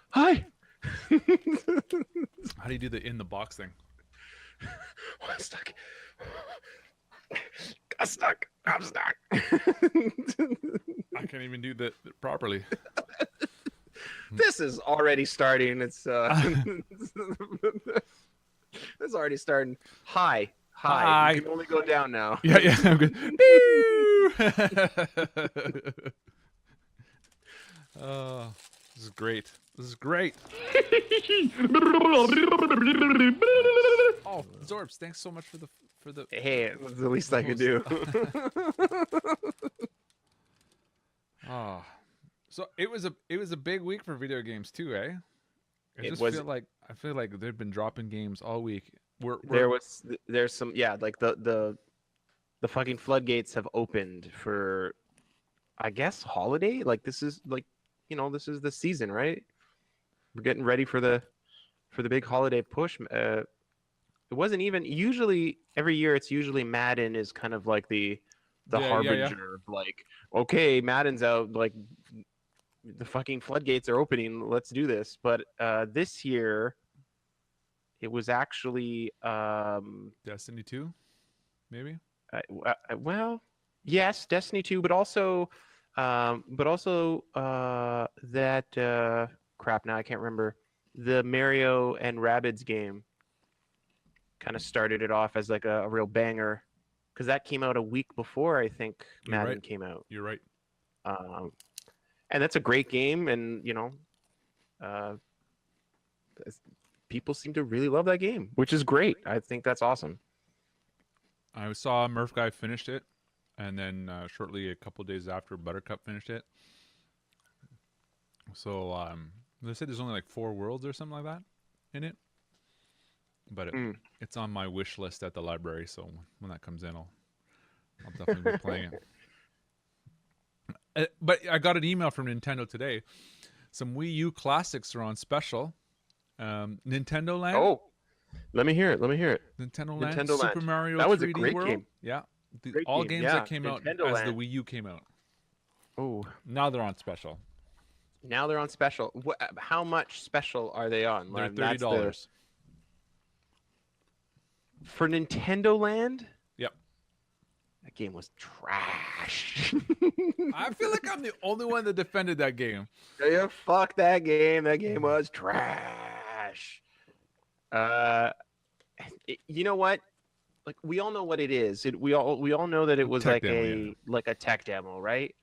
Hi. How do you do the in the box thing? I'm stuck. I'm stuck. I'm stuck. I can't even do that properly. This is already starting. It's it's already starting. Hi. Hi. You can only go down now. Yeah, yeah. I'm good. Oh, this is great. This is great. Oh, Zorbs, thanks so much for the Hey, that's the least I could do. Oh, so it was a big week for video games too, eh? It was. I feel like they've been dropping games all week. There's some like the fucking floodgates have opened for, I guess, holiday. Like this is like, this is the season, right? We're getting ready for the big holiday push. It wasn't even usually every year. It's usually Madden is kind of like the harbinger of like, okay, Madden's out, like the fucking floodgates are opening. Let's do this. But this year, it was actually Destiny 2, maybe. Well, yes, Destiny 2, but also that crap. Now I can't remember, the Mario and Rabbids game. Kind of started it off as like a real banger, because that came out a week before I think Madden came out. You're right. And that's a great game, and people seem to really love that game, which is great. I think that's awesome. I saw Murph Guy finished it, and then shortly a couple days after, Buttercup finished it. So they said there's only like 4 worlds or something like that in it, but it's on my wish list at the library. So when that comes in, I'll definitely be playing it. But I got an email from Nintendo today. Some Wii U classics are on special. Nintendo Land. Oh, let me hear it. Nintendo Land. Super Mario 3D that was a great World. Game. Yeah. Great all game. games that came out Nintendo as Land. the Wii U came out. Oh. Now they're on special. Now they're on special. How much special are they on? They're $30. For Nintendo Land? Yep. That game was trash. I feel like I'm the only one that defended that game. Yeah, fuck that game. That game was trash. You know what? Like, we all know what it is. We all know that it was like a tech demo, right?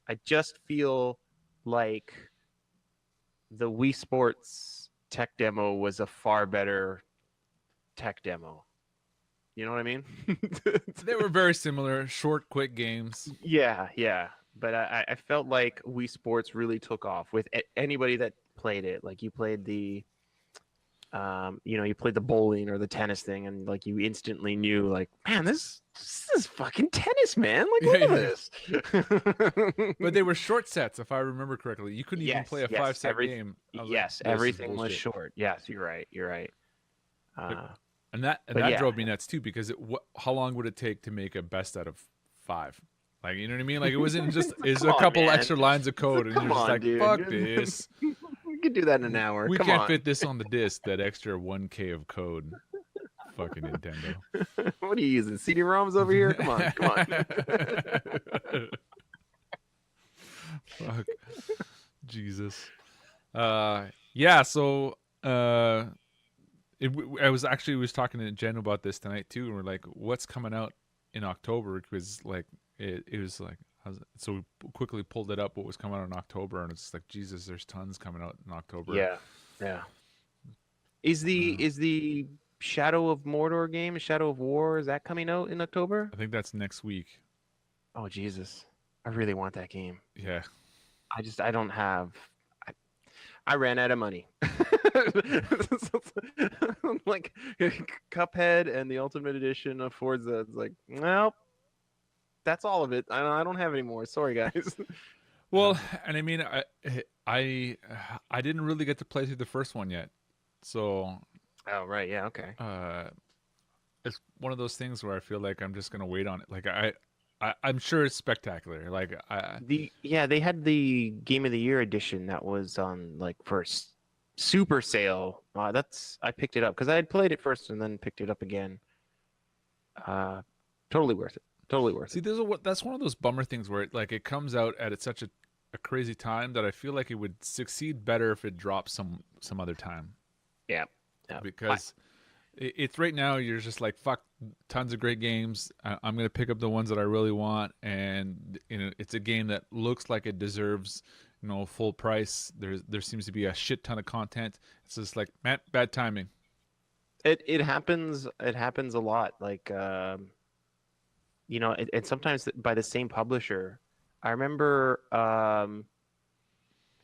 I just feel like the Wii Sports tech demo was a far better tech demo. You know what I mean? They were very similar, short, quick games. Yeah. But I felt like Wii Sports really took off with anybody that played it. Like, you played the, you played the bowling or the tennis thing, and like you instantly knew, like, man, this is fucking tennis, man. Like, look at this. But they were short sets, if I remember correctly. You couldn't even play a 5-set game. Yes, everything was short. Yes, you're right. And that drove me nuts too, because how long would it take to make a best out of 5? Like, you know what I mean? Like, it wasn't just a couple extra lines of code, and you're just like, dude. Fuck this. We could do that in an hour. We can't fit this on the disc, that extra 1K of code. Fucking Nintendo. What are you using? CD-ROMs over here? Come on. Fuck. Jesus. Yeah, so I was talking to Jen about this tonight too, and we're like, what's coming out in October? Because like it was like, so we quickly pulled it up what was coming out in October, and it's like, Jesus, there's tons coming out in October. Yeah. Is the Shadow of Mordor game, Shadow of War, is that coming out in October? I think that's next week. Oh Jesus, I really want that game. Yeah. I don't have. I ran out of money. Like, Cuphead and the Ultimate Edition of Forza. It's like, well, that's all of it. I don't have any more. Sorry, guys. Well, and I mean, I didn't really get to play through the first one yet, so. Oh right, yeah, okay. It's one of those things where I feel like I'm just gonna wait on it. Like I I'm sure it's spectacular. Like They had the Game of the Year edition that was on like first super sale. That's I picked it up because I had played it first and then picked it up again. Uh, totally worth it. Totally worth see, it. that's one of those bummer things where it comes out at such a crazy time that I feel like it would succeed better if it drops some other time. Yeah, yeah. Because it's right now you're just like fuck, tons of great games. I'm gonna pick up the ones that I really want, and it's a game that looks like it deserves full price. There seems to be a shit ton of content. It's just like, man, bad timing. It happens. It happens a lot. Like and sometimes by the same publisher. I remember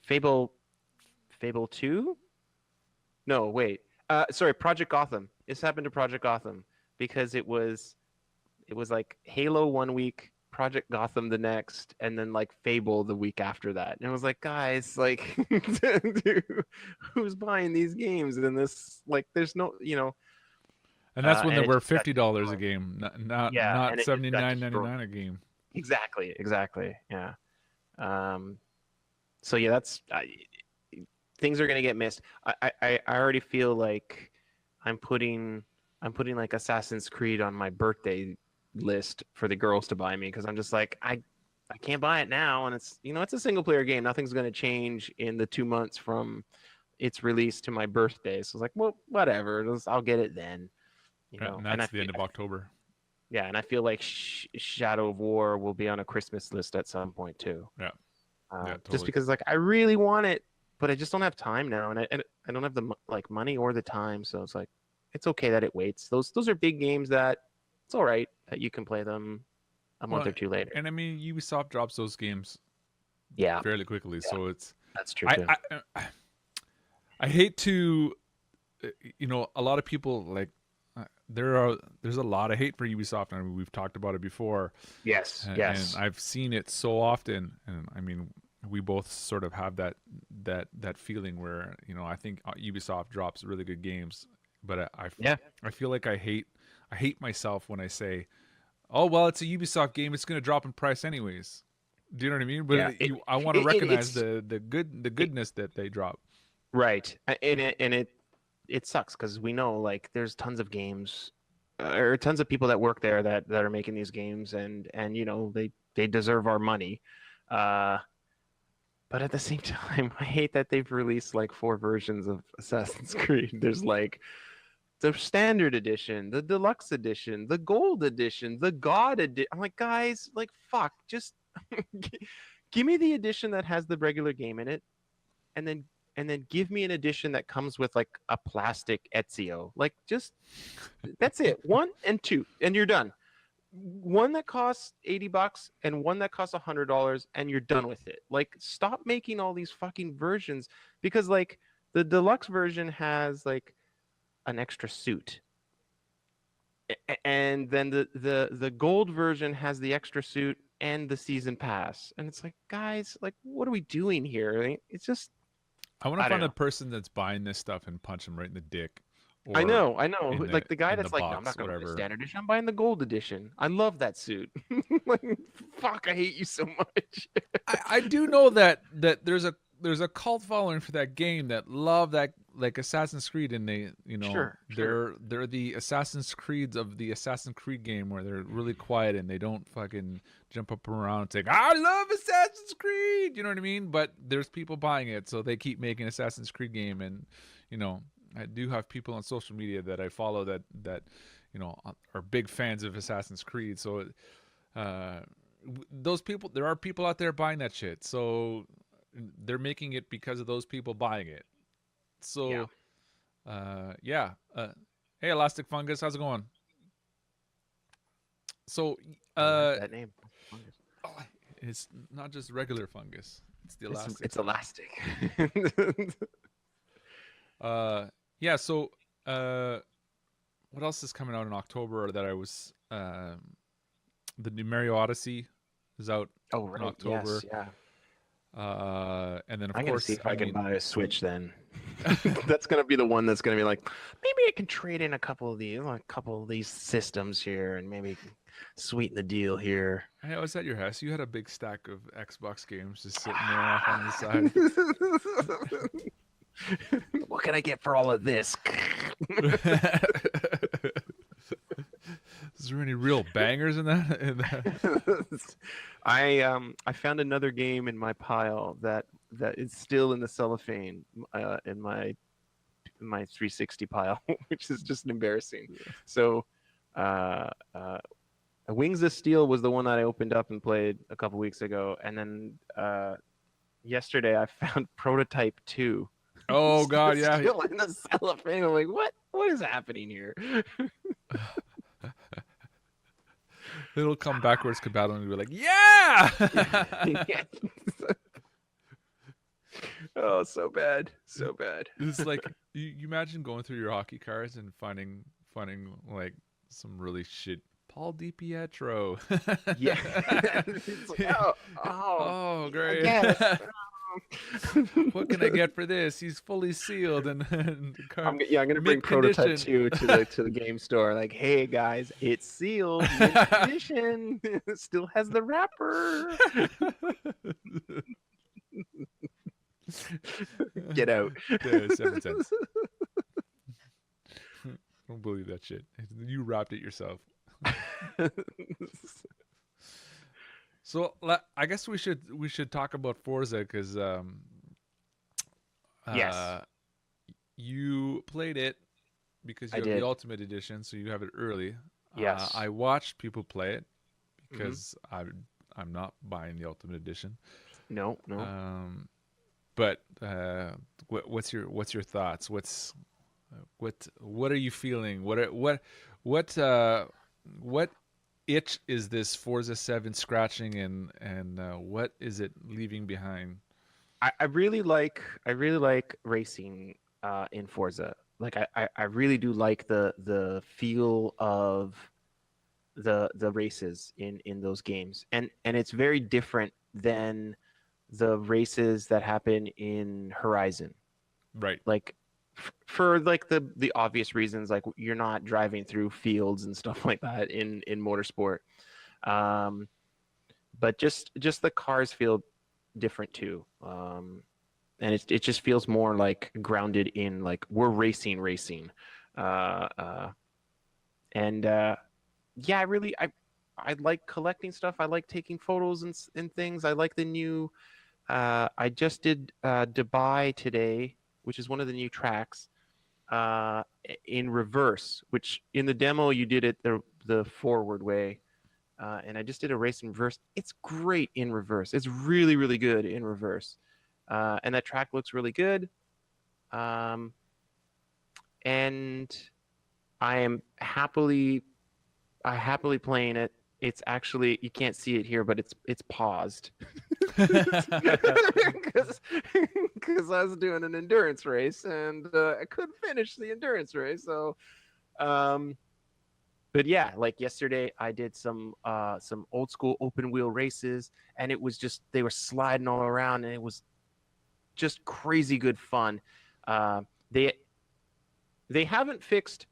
Fable Fable 2? No, wait. Sorry, Project Gotham. This happened to Project Gotham because it was like Halo one week, Project Gotham the next, and then like Fable the week after that. And it was like, guys, like dude, who's buying these games? And this like there's no, And that's when they and it were just got $50 a game, yeah, not and it just got $79.99 a game. exactly. Yeah. So yeah, that's things are gonna get missed. I already feel like I'm putting like Assassin's Creed on my birthday list for the girls to buy me because I'm just like I can't buy it now, and it's a single player game. Nothing's gonna change in the 2 months from its release to my birthday. So it's like, well, whatever. I'll get it then. And And that's the end of October. yeah, and I feel like Shadow of War will be on a Christmas list at some point too. Yeah, yeah, totally. Just because like I really want it, but I just don't have time now, and I don't have the like money or the time. So it's like it's okay that it waits. Those are big games that it's all right that you can play them a month or two later. And I mean, Ubisoft drops those games Yeah, fairly quickly, yeah, so it's that's true too. I hate to, a lot of people like there's a lot of hate for Ubisoft. I mean, we've talked about it before. Yes, and, yes. and I've seen it so often, and I mean, we both sort of have that feeling where I think Ubisoft drops really good games, but Yeah. I feel like I hate myself when I say, oh well, it's a Ubisoft game, it's going to drop in price anyways. Do you know what I mean? But Yeah, I want to recognize it's the goodness that they drop. right, and it sucks because we know like there's tons of games or tons of people that work there that are making these games, and they deserve our money. Uh, but at the same time, I hate that they've released like 4 versions of Assassin's Creed. There's like the standard edition, the deluxe edition, the gold edition, the god edition. I'm like, guys, like fuck, just give me the edition that has the regular game in it, and then give me an edition that comes with like a plastic Ezio. Like just that's it. 1 and 2, and you're done. One that costs $80 and one that costs $100, and you're done with it. Like stop making all these fucking versions because like the deluxe version has like an extra suit. And then the gold version has the extra suit and the season pass. And it's like, guys, like what are we doing here? It's just I want to don't find a know. person that's buying this stuff and punch him right in the dick, I or know. Like the guy in the that's like, no, I'm box, not going to buy the whatever. standard edition. I'm buying the gold edition. I love that suit. Like, fuck, I hate you so much. I do know that there's a cult following for that game that love that, like Assassin's Creed, and they Sure. they're the Assassin's Creeds of the Assassin's Creed game where they're really quiet and they don't fucking jump up around and say, I love Assassin's Creed, you know what I mean? But there's people buying it, so they keep making Assassin's Creed game. And I do have people on social media that I follow that are big fans of Assassin's Creed. So those people, there are people out there buying that shit, so they're making it because of those people buying it. So Yeah. hey, Elastic Fungus, how's it going? So I like that name. it's not just regular fungus, it's the elastic. It's elastic. Yeah, so what else is coming out in October that I was the new Mario Odyssey is out Oh, in right. October. Yes, yeah. And then of I'm gonna course see if I can Halloween. buy a Switch then. That's gonna be the one that's gonna be like, maybe I can trade in a couple of these systems here, and maybe sweeten the deal here. I was at your house. You had a big stack of Xbox games just sitting there off on the side. What can I get for all of this? Is there any real bangers in that? I found another game in my pile that is still in the cellophane in my 360 pile, which is just embarrassing. So, Wings of Steel was the one that I opened up and played a couple weeks ago, and then yesterday I found Prototype 2. Oh God, yeah. Still in the cellophane. I'm like, what is happening here? It'll come backwards compatible and be like, yeah. Yeah. Oh, so bad, so bad. It's like you imagine going through your hockey cards and finding like some really shit Paul DiPietro. Yeah. It's like, oh, great. Yes. What can I get for this? He's fully sealed and the card. I'm gonna bring Prototype 2 to the game store. Like, hey guys, it's sealed, mint condition. Still has the wrapper. Get out. 7 cents. Don't believe that shit. You wrapped it yourself. So I guess we should talk about Forza because yes, you played it because you have the Ultimate Edition, so you have it early. Yes, I watched people play it because I'm not buying the Ultimate Edition. No. But what's your thoughts? What are you feeling? What itch is this Forza 7 scratching and what is it leaving behind? I really like racing in Forza. Like I really do like the feel of the races in those games, and it's very different than the races that happen in Horizon. Right. Like for like the obvious reasons, like you're not driving through fields and stuff like that in motorsport. But just the cars feel different too. And it just feels more like grounded in like we're racing. Yeah, I like collecting stuff. I like taking photos and things. I like the new I just did Dubai today, which is one of the new tracks in reverse, which in the demo you did it the forward way. And I just did a race in reverse. It's great in reverse. It's really, really good in reverse. And that track looks really good. And I happily playing it. It's actually, you can't see it here, but it's paused because I was doing an endurance race and I couldn't finish the endurance race. So, but yeah, like yesterday I did some old school open wheel races, and it was just, they were sliding all around, and it was just crazy good fun. They haven't fixed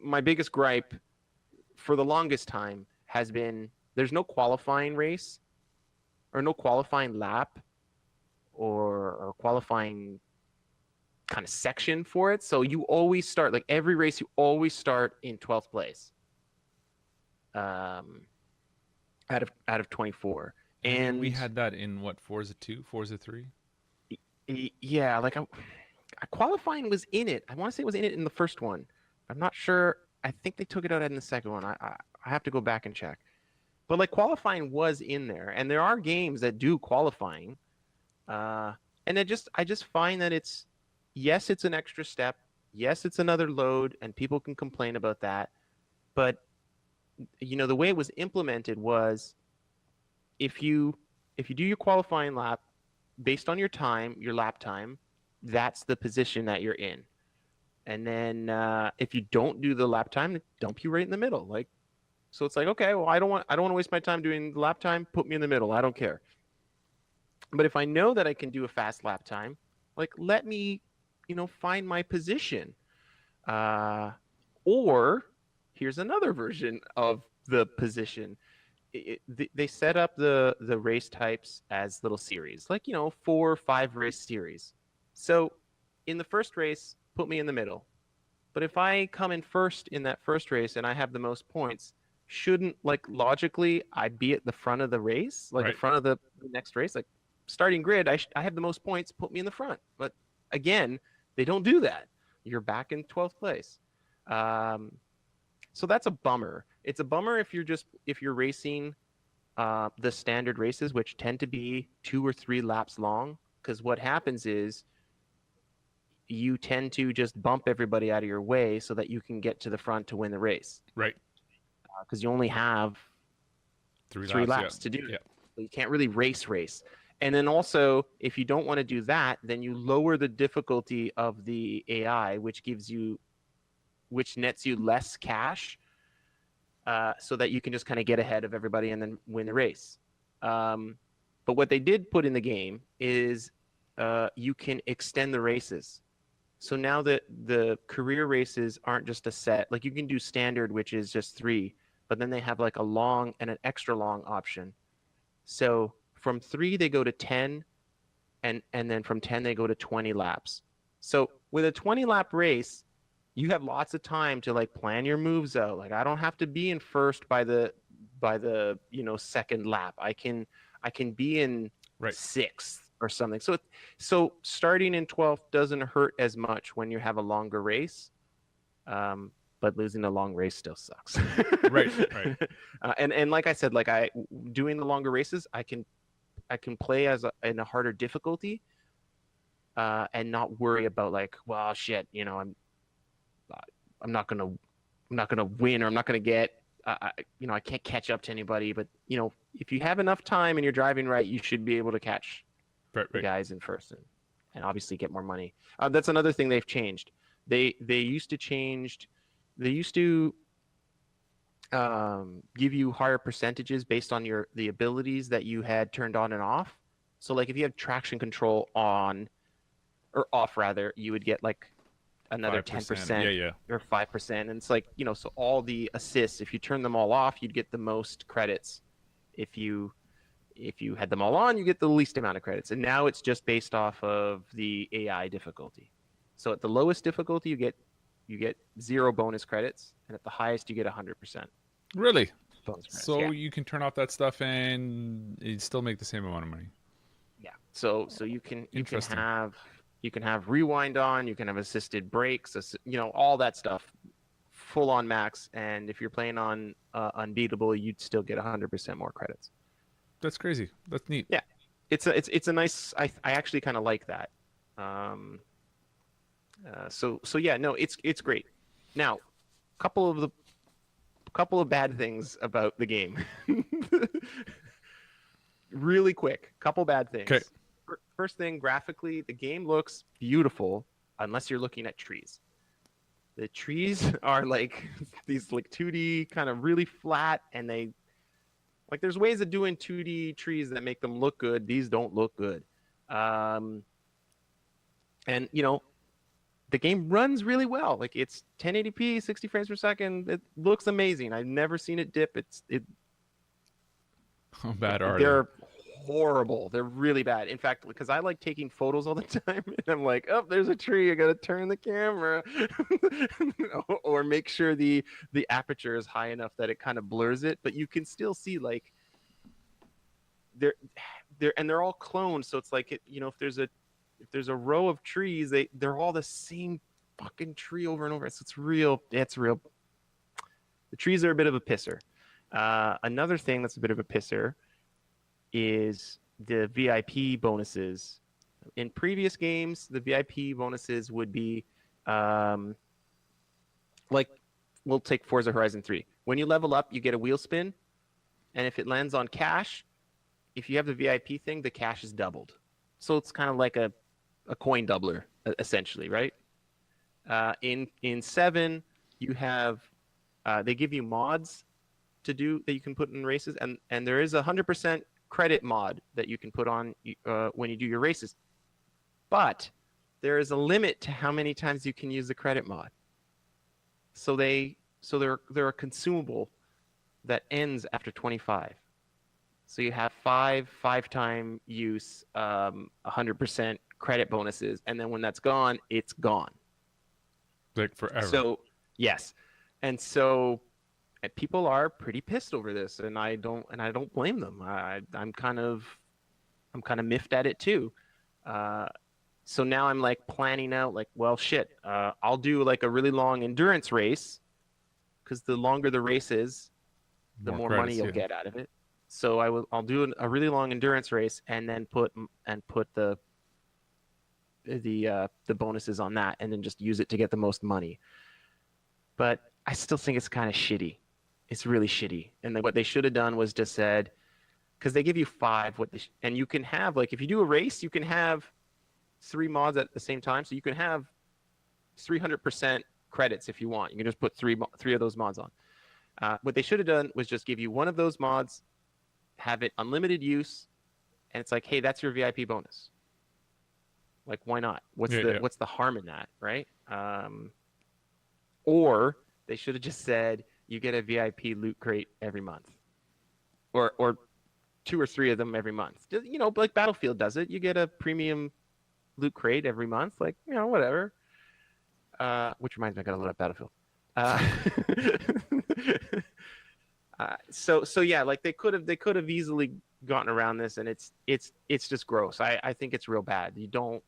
my biggest gripe for the longest time has been there's no qualifying race or no qualifying lap or qualifying kind of section for it. So you always start, like every race, you always start in 12th place out of 24. And we had that in what, Forza 2, Forza 3? Yeah, like qualifying was in it. I want to say it was in it in the first one. I'm not sure. I think they took it out in the second one. I have to go back and check. But like qualifying was in there, and there are games that do qualifying. And I just find that it's an extra step. Yes, it's another load, and people can complain about that. But the way it was implemented was if you do your qualifying lap based on your time, your lap time, that's the position that you're in. And then if you don't do the lap time, dump you right in the middle. Like, so it's like, okay, well, I don't want to waste my time doing the lap time. Put me in the middle. I don't care. But if I know that I can do a fast lap time, like, let me, find my position. Or here's another version of the position. They set up the race types as little series, like 4 or 5 race series. So in the first race, put me in the middle. But if I come in first in that first race and I have the most points, shouldn't like logically I be at the front of the race, like the Right. front of the next race, like starting grid? I have the most points, put me in the front. But again, they don't do that. You're back in 12th place. So that's a bummer. It's a bummer if you're racing the standard races, which tend to be 2 or 3 laps long, because what happens is you tend to just bump everybody out of your way so that you can get to the front to win the race. Right. Because you only have 3 laps to do. Yeah. So you can't really race. And then also, if you don't want to do that, then you lower the difficulty of the AI, which nets you less cash, so that you can just kind of get ahead of everybody and then win the race. But what they did put in the game is you can extend the races. So now that the career races aren't just a set, like you can do standard, which is just 3, but then they have like a long and an extra long option. So from 3 they go to 10, and then from 10 they go to 20 laps. So with a 20 lap race, you have lots of time to like plan your moves out. Like I don't have to be in first by the second lap. I can be in Right. 6th or something. So starting in 12th doesn't hurt as much when you have a longer race. But losing a long race still sucks. Right. And like I said, like doing the longer races, I can play in a harder difficulty, and not worry about like, well, shit, I'm not gonna win, or I'm not gonna get, I can't catch up to anybody. But if you have enough time and you're driving right, you should be able to catch the guys in first, and obviously get more money. That's another thing they've changed. They used to give you higher percentages based on the abilities that you had turned on and off. So like if you have traction control on or off rather, you would get like another 10% or 5%. And it's like, so all the assists, if you turn them all off, you'd get the most credits. If you had them all on, you get the least amount of credits. And now it's just based off of the AI difficulty. So at the lowest difficulty, you get 0 bonus credits, and at the highest you get 100%. Really? Bonus credits. So you can turn off that stuff and you'd still make the same amount of money. Yeah. So you can have rewind on, you can have assisted brakes, all that stuff, full on max. And if you're playing on unbeatable, you'd still get 100% more credits. That's crazy. That's neat. Yeah, it's a nice. I actually kind of like that. So yeah, no, it's great. Now, couple of bad things about the game. Really quick, couple bad things. Okay. First thing, graphically, the game looks beautiful unless you're looking at trees. The trees are like these like 2D kind of really flat, and they like there's ways of doing 2D trees that make them look good. These don't look good. And the game runs really well. Like it's 1080p, 60 frames per second. It looks amazing. I've never seen it dip. How bad are they're horrible. They're really bad. In fact, because I like taking photos all the time, and I'm like, oh, there's a tree. I gotta turn the camera, or make sure the aperture is high enough that it kind of blurs it. But you can still see like they're all cloned. So it's like if there's a row of trees, they're all the same fucking tree over and over. So it's real. The trees are a bit of a pisser. Another thing that's a bit of a pisser is the VIP bonuses. In previous games, the VIP bonuses would be like, we'll take Forza Horizon 3. When you level up, you get a wheel spin, and if it lands on cash, if you have the VIP thing, the cash is doubled. So it's kind of like a coin doubler, essentially, right? In 7, you have they give you mods to do that you can put in races, and there is a 100% credit mod that you can put on when you do your races, but there is a limit to how many times you can use the credit mod. So they're a consumable that ends after 25. So you have five-time use, 100% credit bonuses, and then when that's gone, it's gone. Like forever. So yes, and so and people are pretty pissed over this, and I don't blame them. I'm kind of miffed at it too. Uh, so now I'm like planning out like, well, shit, I'll do like a really long endurance race because the longer the race is, the more money credits, you'll yeah. get out of it. So I'll do a really long endurance race and then put the bonuses on that, and then just use it to get the most money. But I still think it's kind of shitty. It's really shitty. And then what they should have done was just said, because they give you five, and you can have like if you do a race, you can have three mods at the same time, so you can have 300% credits if you want. You can just put three of those mods on. What they should have done was just give you one of those mods, have it unlimited use, and it's like, hey, that's your VIP bonus. Like, why not? What's the harm in that, right? Or they should have just said you get a VIP loot crate every month, or 2 or 3 of them every month. You know, like Battlefield does it. You get a premium loot crate every month, like, you know, whatever. Which reminds me, I got to load up Battlefield. So yeah, like they could have easily gotten around this, and it's just gross. I think it's real bad. You don't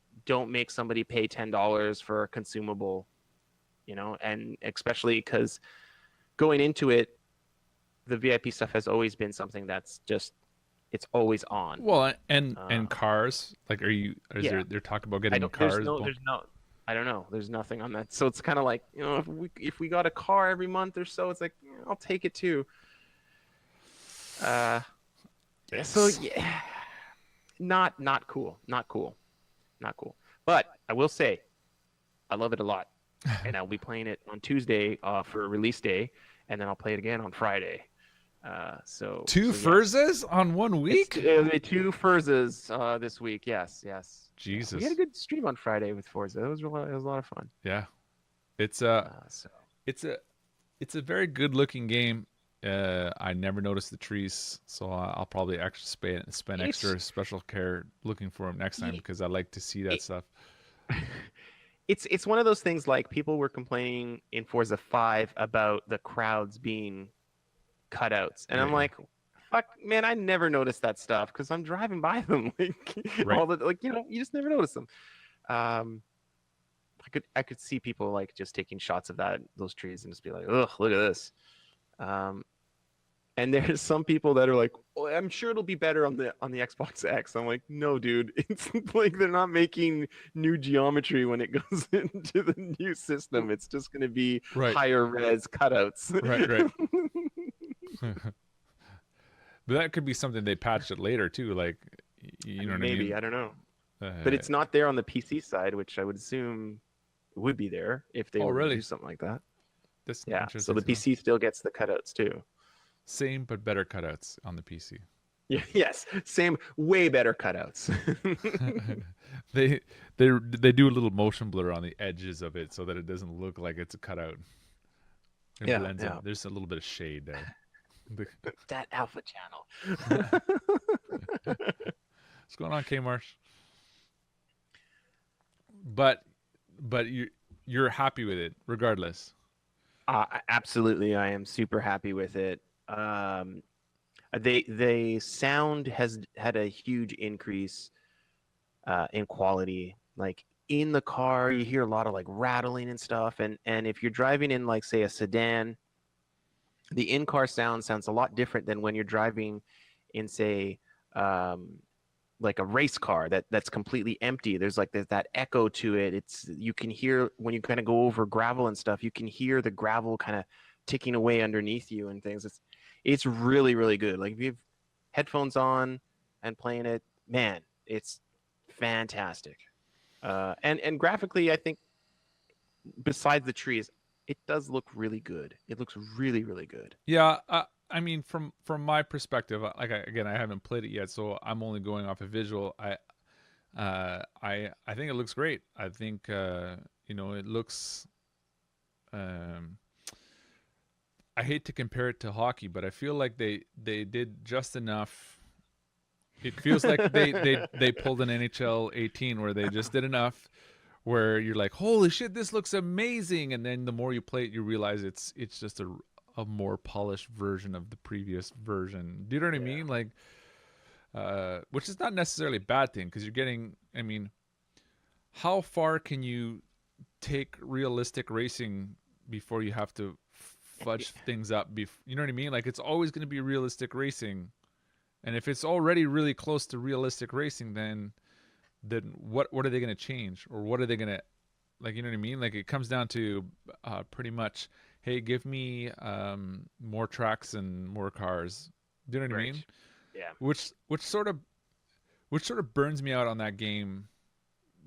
make somebody pay $10 for a consumable, you know, and especially because going into it, the VIP stuff has always been something that's just it's always on. Well, and cars, like, yeah. they're talking about I getting don't. cars? There's no. I don't know. There's nothing on that. So it's kind of like, you know, if we got a car every month or so, it's like, I'll take it too. So yeah, not cool. Not cool. Not cool. But I will say, I love it a lot, and I'll be playing it on Tuesday for release day, and then I'll play it again on Friday. Two yes. Furzas on 1 week? It's 2 Furzas this week. Yes. Jesus. We had a good stream on Friday with Forza. It was a lot of fun. Yeah. It's it's a very good looking game. I never noticed the trees, so I'll probably actually spend extra special care looking for them next time, because I like to see that stuff. It's one of those things, like people were complaining in Forza 5 about the crowds being cutouts, and I'm like, fuck, man, I never noticed that stuff because I'm driving by them, like all the, like, you know, you just never notice them. I could see people like just taking shots of those trees and just be like, ugh, look at this. And there's some people that are like, oh, I'm sure it'll be better on the Xbox X. I'm like, no, dude, it's like they're not making new geometry when it goes into the new system. It's just going to be higher res cutouts. Right. But that could be something they patched it later too, like, you know what maybe, I mean? I don't know. But it's not there on the PC side, which I would assume would be there if they were to do something like that. That's yeah. So the PC still gets the cutouts too. Same but better cutouts on the PC. Yeah, yes, same, way better cutouts. They do a little motion blur on the edges of it so that it doesn't look like it's a cutout. It blends in. There's a little bit of shade there. That alpha channel. What's going on, K-Marsh? But you're happy with it regardless. Absolutely, I am super happy with it. The sound has had a huge increase in quality. Like in the car, you hear a lot of like rattling and stuff. And if you're driving in, like, say, a sedan, the in-car sounds a lot different than when you're driving in, say, like a race car that's completely empty. There's that echo to it. You can hear when you kind of go over gravel and stuff, you can hear the gravel kind of ticking away underneath you and things. It's really, really good. Like if you have headphones on and playing it, man, it's fantastic. And graphically, I think besides the trees, it does look really good. It looks really, really good. Yeah, I mean, from my perspective, like, again, I haven't played it yet, so I'm only going off a visual. I think it looks great. I think it looks. I hate to compare it to hockey, but I feel like they did just enough. It feels like they pulled an NHL 18 where they just did enough where you're like, holy shit, this looks amazing, and then the more you play it, you realize it's just a more polished version of the previous version. Do you know what I Yeah. mean? Like, which is not necessarily a bad thing because you're getting. I mean, how far can you take realistic racing before you have to fudge things up? You know what I mean? Like, it's always going to be realistic racing, and if it's already really close to realistic racing, then what are they going to change, or what are they going to, like, you know what I mean? Like, it comes down to pretty much, hey, give me more tracks and more cars. Do you know what I Right. mean? Yeah. Which sort of burns me out on that game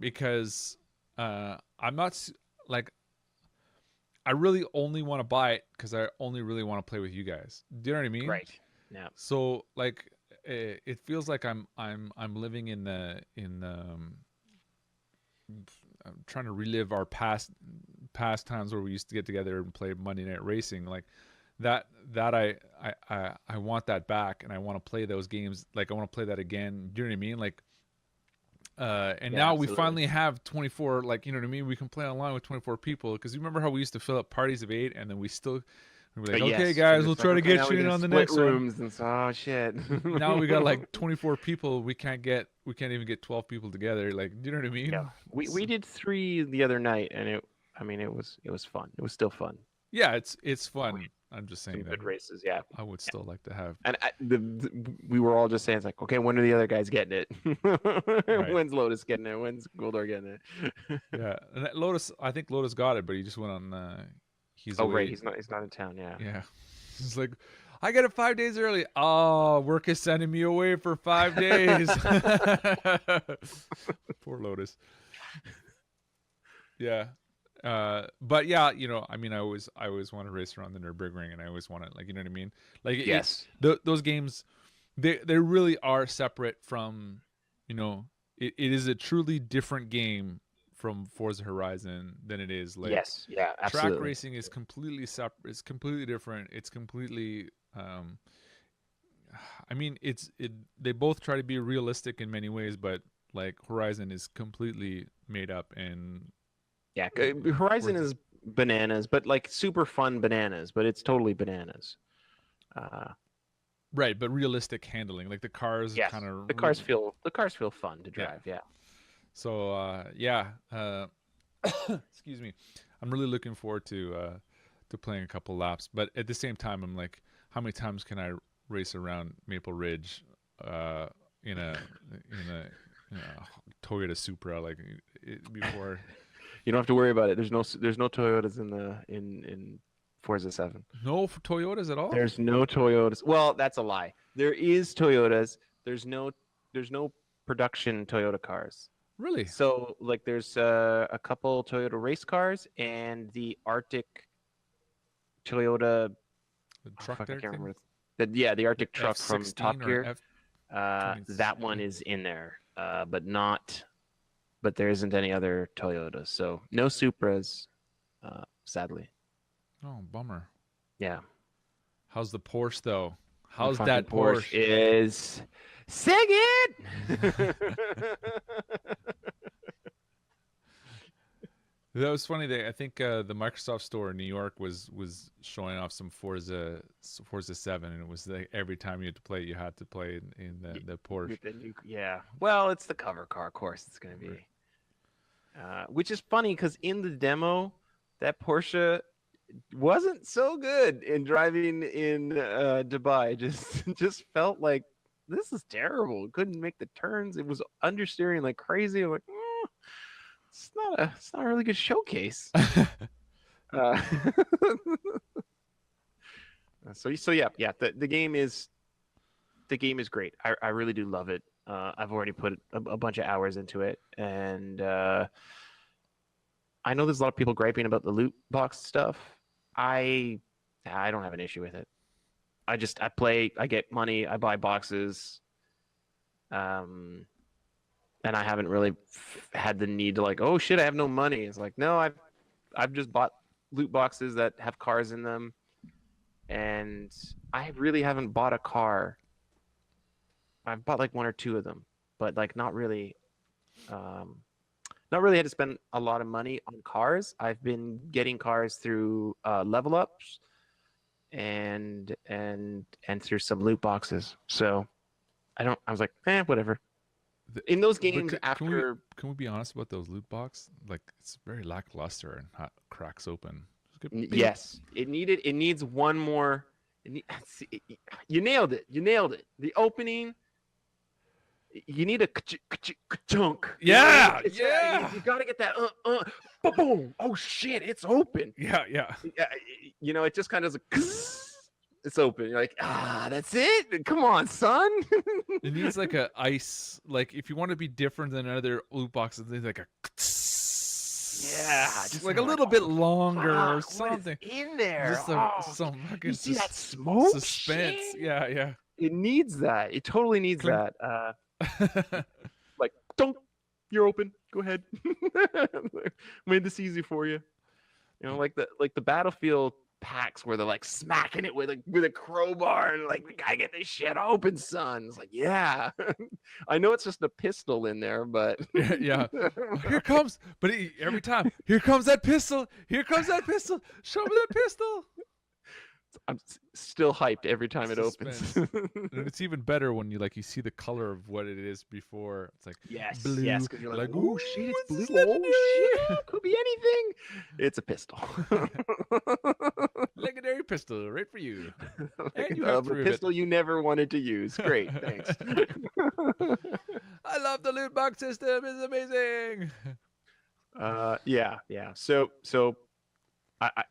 because I'm not like, I really only want to buy it because I only really want to play with you guys. Do you know what I mean? Right. Yeah. So like, it feels like I'm living I'm trying to relive our past times where we used to get together and play Monday Night Racing. Like that I want that back, and I want to play those games. Like, I want to play that again. Do you know what I mean? Like, and Yeah. now we Absolutely. finally have 24. Like, you know what I mean? We can play online with 24 people. Because you remember how we used to fill up parties of 8, and then we were like, okay, Yes. And guys, we'll it's like, try to okay, now get we you in can on the split next one. rooms and so, oh shit. Now we got like 24 people. We can't even get 12 people together. Like, do you know what I Yeah. mean? We did 3 the other night, and I mean, it was fun. It was still fun. Yeah, it's We fun. I'm just Some saying that good races. Yeah. I would still like to have. And we were all just saying, it's like, okay, when are the other guys getting it? Right. When's Lotus getting it? When's Goldar getting it? Yeah, and Lotus. I think Lotus got it, but he just went on. He's Oh, right. away. He's not in town. Yeah. Yeah, he's like, I got it 5 days early. Oh, work is sending me away for 5 days. Poor Lotus. Yeah. But yeah, I mean, I always want to race around the Nürburgring, and I always want to, like, you know what I mean? Like, Yes. those games, they really are separate from, it is a truly different game from Forza Horizon than it is like Yes. Yeah. track Absolutely. racing is completely separate. It's completely different. It's completely, I mean, they both try to be realistic in many ways, but like Horizon is completely made up, and Yeah. Horizon Forza. is bananas, but like super fun bananas. But it's totally bananas. Uh, Right, but realistic handling, like the cars yes. kind of The cars feel fun to yeah. drive. Yeah. So yeah, excuse me. I'm really looking forward to playing a couple laps, but at the same time, I'm like, how many times can I race around Maple Ridge in a Toyota Supra before? You don't have to worry about it. There's no Toyotas in Forza 7. No Toyotas at all. There's no Toyotas. Well, that's a lie. There is Toyotas. There's no production Toyota cars. Really? So like there's a couple Toyota race cars and the Arctic Toyota. The Oh, truck fuck, I there can't thing? remember. Yeah, the Arctic truck from Top F16 or Gear. F20? That one is in there, but there isn't any other Toyotas. So no Supras, sadly. Oh, bummer. Yeah. How's the Porsche though? The How's fucking that Porsche? is sing it. That was funny. I think the Microsoft Store in New York was showing off some Forza 7, and it was like every time you had to play it, you had to play in the Porsche. With the yeah. Well, it's the cover car, of course. It's gonna be, which is funny because in the demo, that Porsche wasn't so good in driving in Dubai. Just felt like this is terrible. It couldn't make the turns. It was understeering like crazy. I'm like, it's not a really good showcase. Uh, so yeah. The game is great. I really do love it. I've already put a bunch of hours into it, and I know there's a lot of people griping about the loot box stuff. I don't have an issue with it. I play, I get money, I buy boxes, and I haven't really had the need to like, oh shit, I have no money. It's like, no, I've just bought loot boxes that have cars in them. and I really haven't bought a car. I've bought like one or two of them, but like um, not really had to spend a lot of money on cars. I've been getting cars through level ups and through some loot boxes. So I was like, whatever. In those But games can we after be honest about those loot box? Like it's very lackluster and how it cracks open. Just get beep. yes, it needs one more. See, you nailed it. You nailed it. The opening. You need a chunk. You know, Yeah, you got to get that. Boom! Oh shit! It's open. yeah, yeah. Yeah, you know, it just kind of like it's open. You're like, that's it. Come on, son. It needs like a ice. Like if you want to be different than other loot boxes, there's like a Yeah, just like a little bit longer or fuck, what is something. in there? Just Oh, some you fucking see that smoke? suspense. Shit. Yeah, yeah. It needs that. It totally needs Clink. that. Like, don't. You're open. Go ahead. Made this easy for you. You know, like the Battlefield packs where they're like smacking it with a crowbar and like, I get this shit open, son. It's like, yeah. I know it's just a pistol in there, but Yeah. Here comes, but every time, here comes that pistol. Here comes that pistol. Show me that pistol. I'm still hyped every time it Suspense. opens. And it's even better when you see the color of what it is before. It's like Yes, blue. yes, because you're like, oh shit, it's what's blue. this Oh shit, legendary? could be anything. It's a pistol. Legendary pistol, right for you. And you A have three of it. pistol you never wanted to use. Great, thanks. I love the loot box system. It's amazing. Yeah. So I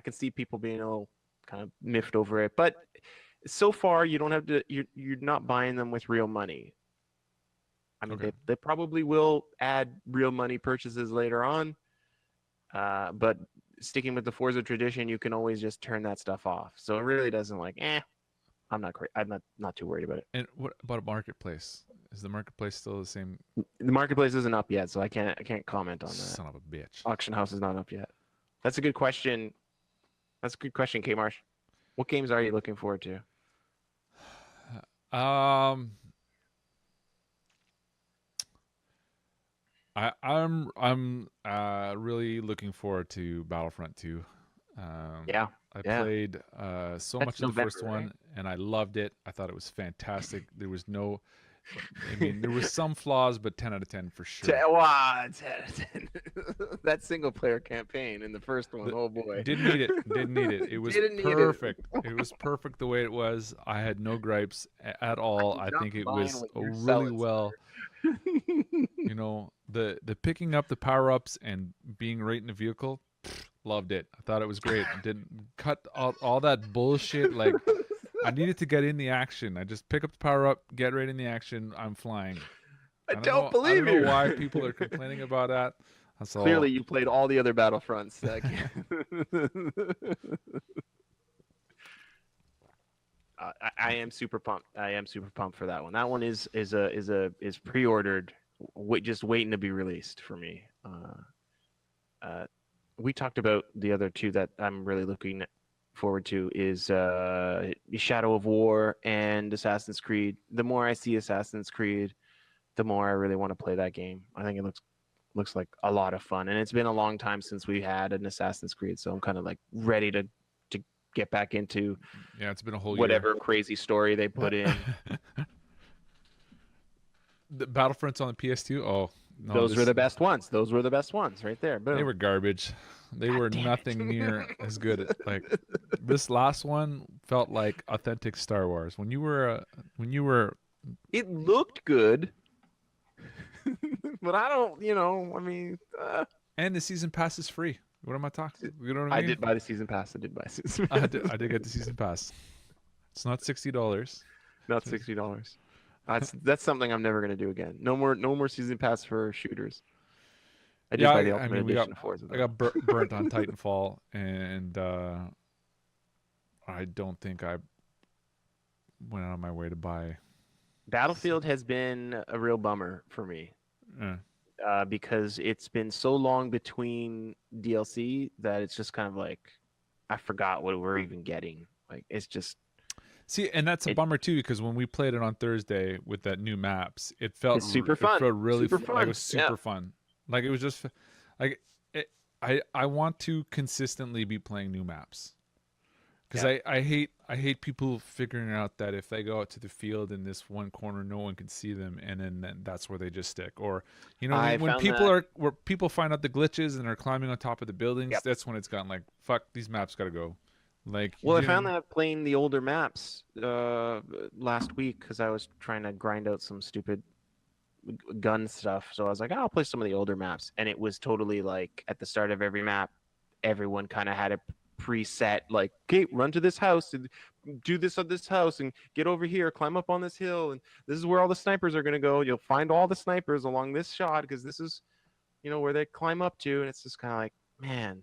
can see people being all kind of miffed over it, but so far you don't have to. You're not buying them with real money. I mean, Okay. they probably will add real money purchases later on, but sticking with the Forza tradition, you can always just turn that stuff off. So it really doesn't I'm not too worried about it. And what about a marketplace? Is the marketplace still the same? The marketplace isn't up yet, so I can't comment on that. Son of a bitch. Auction house is not up yet. That's a good question. That's a good question, K Marsh. What games are you looking forward to? I'm really looking forward to Battlefront 2. Yeah, I yeah. played so That's much of the November, first one right? and I loved it. I thought it was fantastic. I mean, there was some flaws, but 10 out of 10 for sure. Wow, 10 out of 10. That single player campaign in the first one. Oh boy. Didn't need it. Didn't need it. It was perfect. It was perfect the way it was. I had no gripes at all. I think it was really well. You know, the picking up the power ups and being right in the vehicle, loved it. I thought it was great. Didn't cut all that bullshit. Like I needed to get in the action. I just pick up the power up, get right in the action. I'm flying. I don't believe I don't you. know why people are complaining about that. That's all. Clearly, you played all the other Battlefronts. I am super pumped. I am super pumped for that one. That one is pre-ordered, just waiting to be released for me. We talked about the other two that I'm really looking forward to is Shadow of War and Assassin's Creed. The more I see Assassin's Creed, the more I really want to play that game. I think it looks like a lot of fun, and it's been a long time since we had an Assassin's Creed, so I'm kind of like ready to get back into it's been a whole whatever year. Crazy story they put in. The Battlefronts on the PS2. Oh no, Those were the best ones. Those were the best ones right there. Boom. They were garbage. They were nothing near as good. Like this last one felt like authentic Star Wars. When you were It looked good, but I don't. I mean, and the season pass is free. What am I talking? You know what I mean? I did buy the season pass. I did get the season pass. It's not $60. Not $60. That's something I'm never gonna do again. No more season pass for shooters. I did buy the Ultimate Edition of Forza. I got burnt on Titanfall, and I don't think I went out of my way to buy. Battlefield has been a real bummer for me. Yeah. Because it's been so long between DLC that it's just kind of like I forgot what we're even getting. Like it's just See, and that's a it. bummer too, because when we played it on Thursday with that new maps, It's super it fun. felt really Super like it fun. was Yeah. super fun. Like it was just like it, I want to consistently be playing new maps because Yeah. I hate people figuring out that if they go out to the field in this one corner, no one can see them, and then that's where they just stick. Or you know what I I mean? When found people that. are where people find out the glitches and are climbing on top of the buildings, Yep. that's when it's gotten like fuck. These maps got to go. Like Well, I you know what I found mean? that playing the older maps last week because I was trying to grind out some stupid gun stuff. So I was like, oh, I'll play some of the older maps, and it was totally like at the start of every map, everyone kind of had a preset like, okay, run to this house and do this on this house and get over here, climb up on this hill, and this is where all the snipers are gonna go. You'll find all the snipers along this shot because this is where they climb up to, and it's just kind of like, man,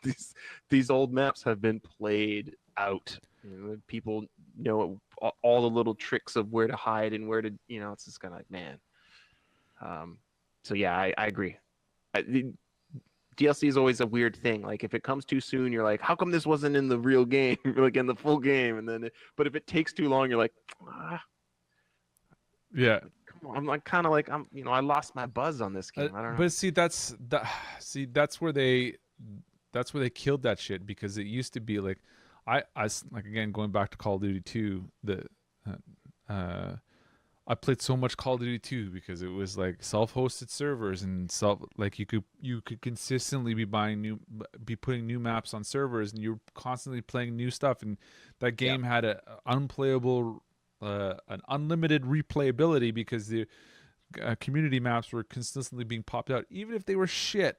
these these old maps have been played out. People know all the little tricks of where to hide and where to, it's just kind of like, man. Um, so yeah, I agree. The DLC is always a weird thing. Like if it comes too soon, you're like, how come this wasn't in the real game, like in the full game? And then, but if it takes too long, you're like, ah, Yeah. come on. I'm like kind of like I lost my buzz on this game. I don't know. But see, that's where they killed that shit because it used to be like, like again going back to Call of Duty 2, I played so much Call of Duty 2 because it was like self-hosted servers and like you could consistently be putting new maps on servers and you're constantly playing new stuff and that Yeah. game had a unplayable an unlimited replayability because the community maps were consistently being popped out, even if they were shit.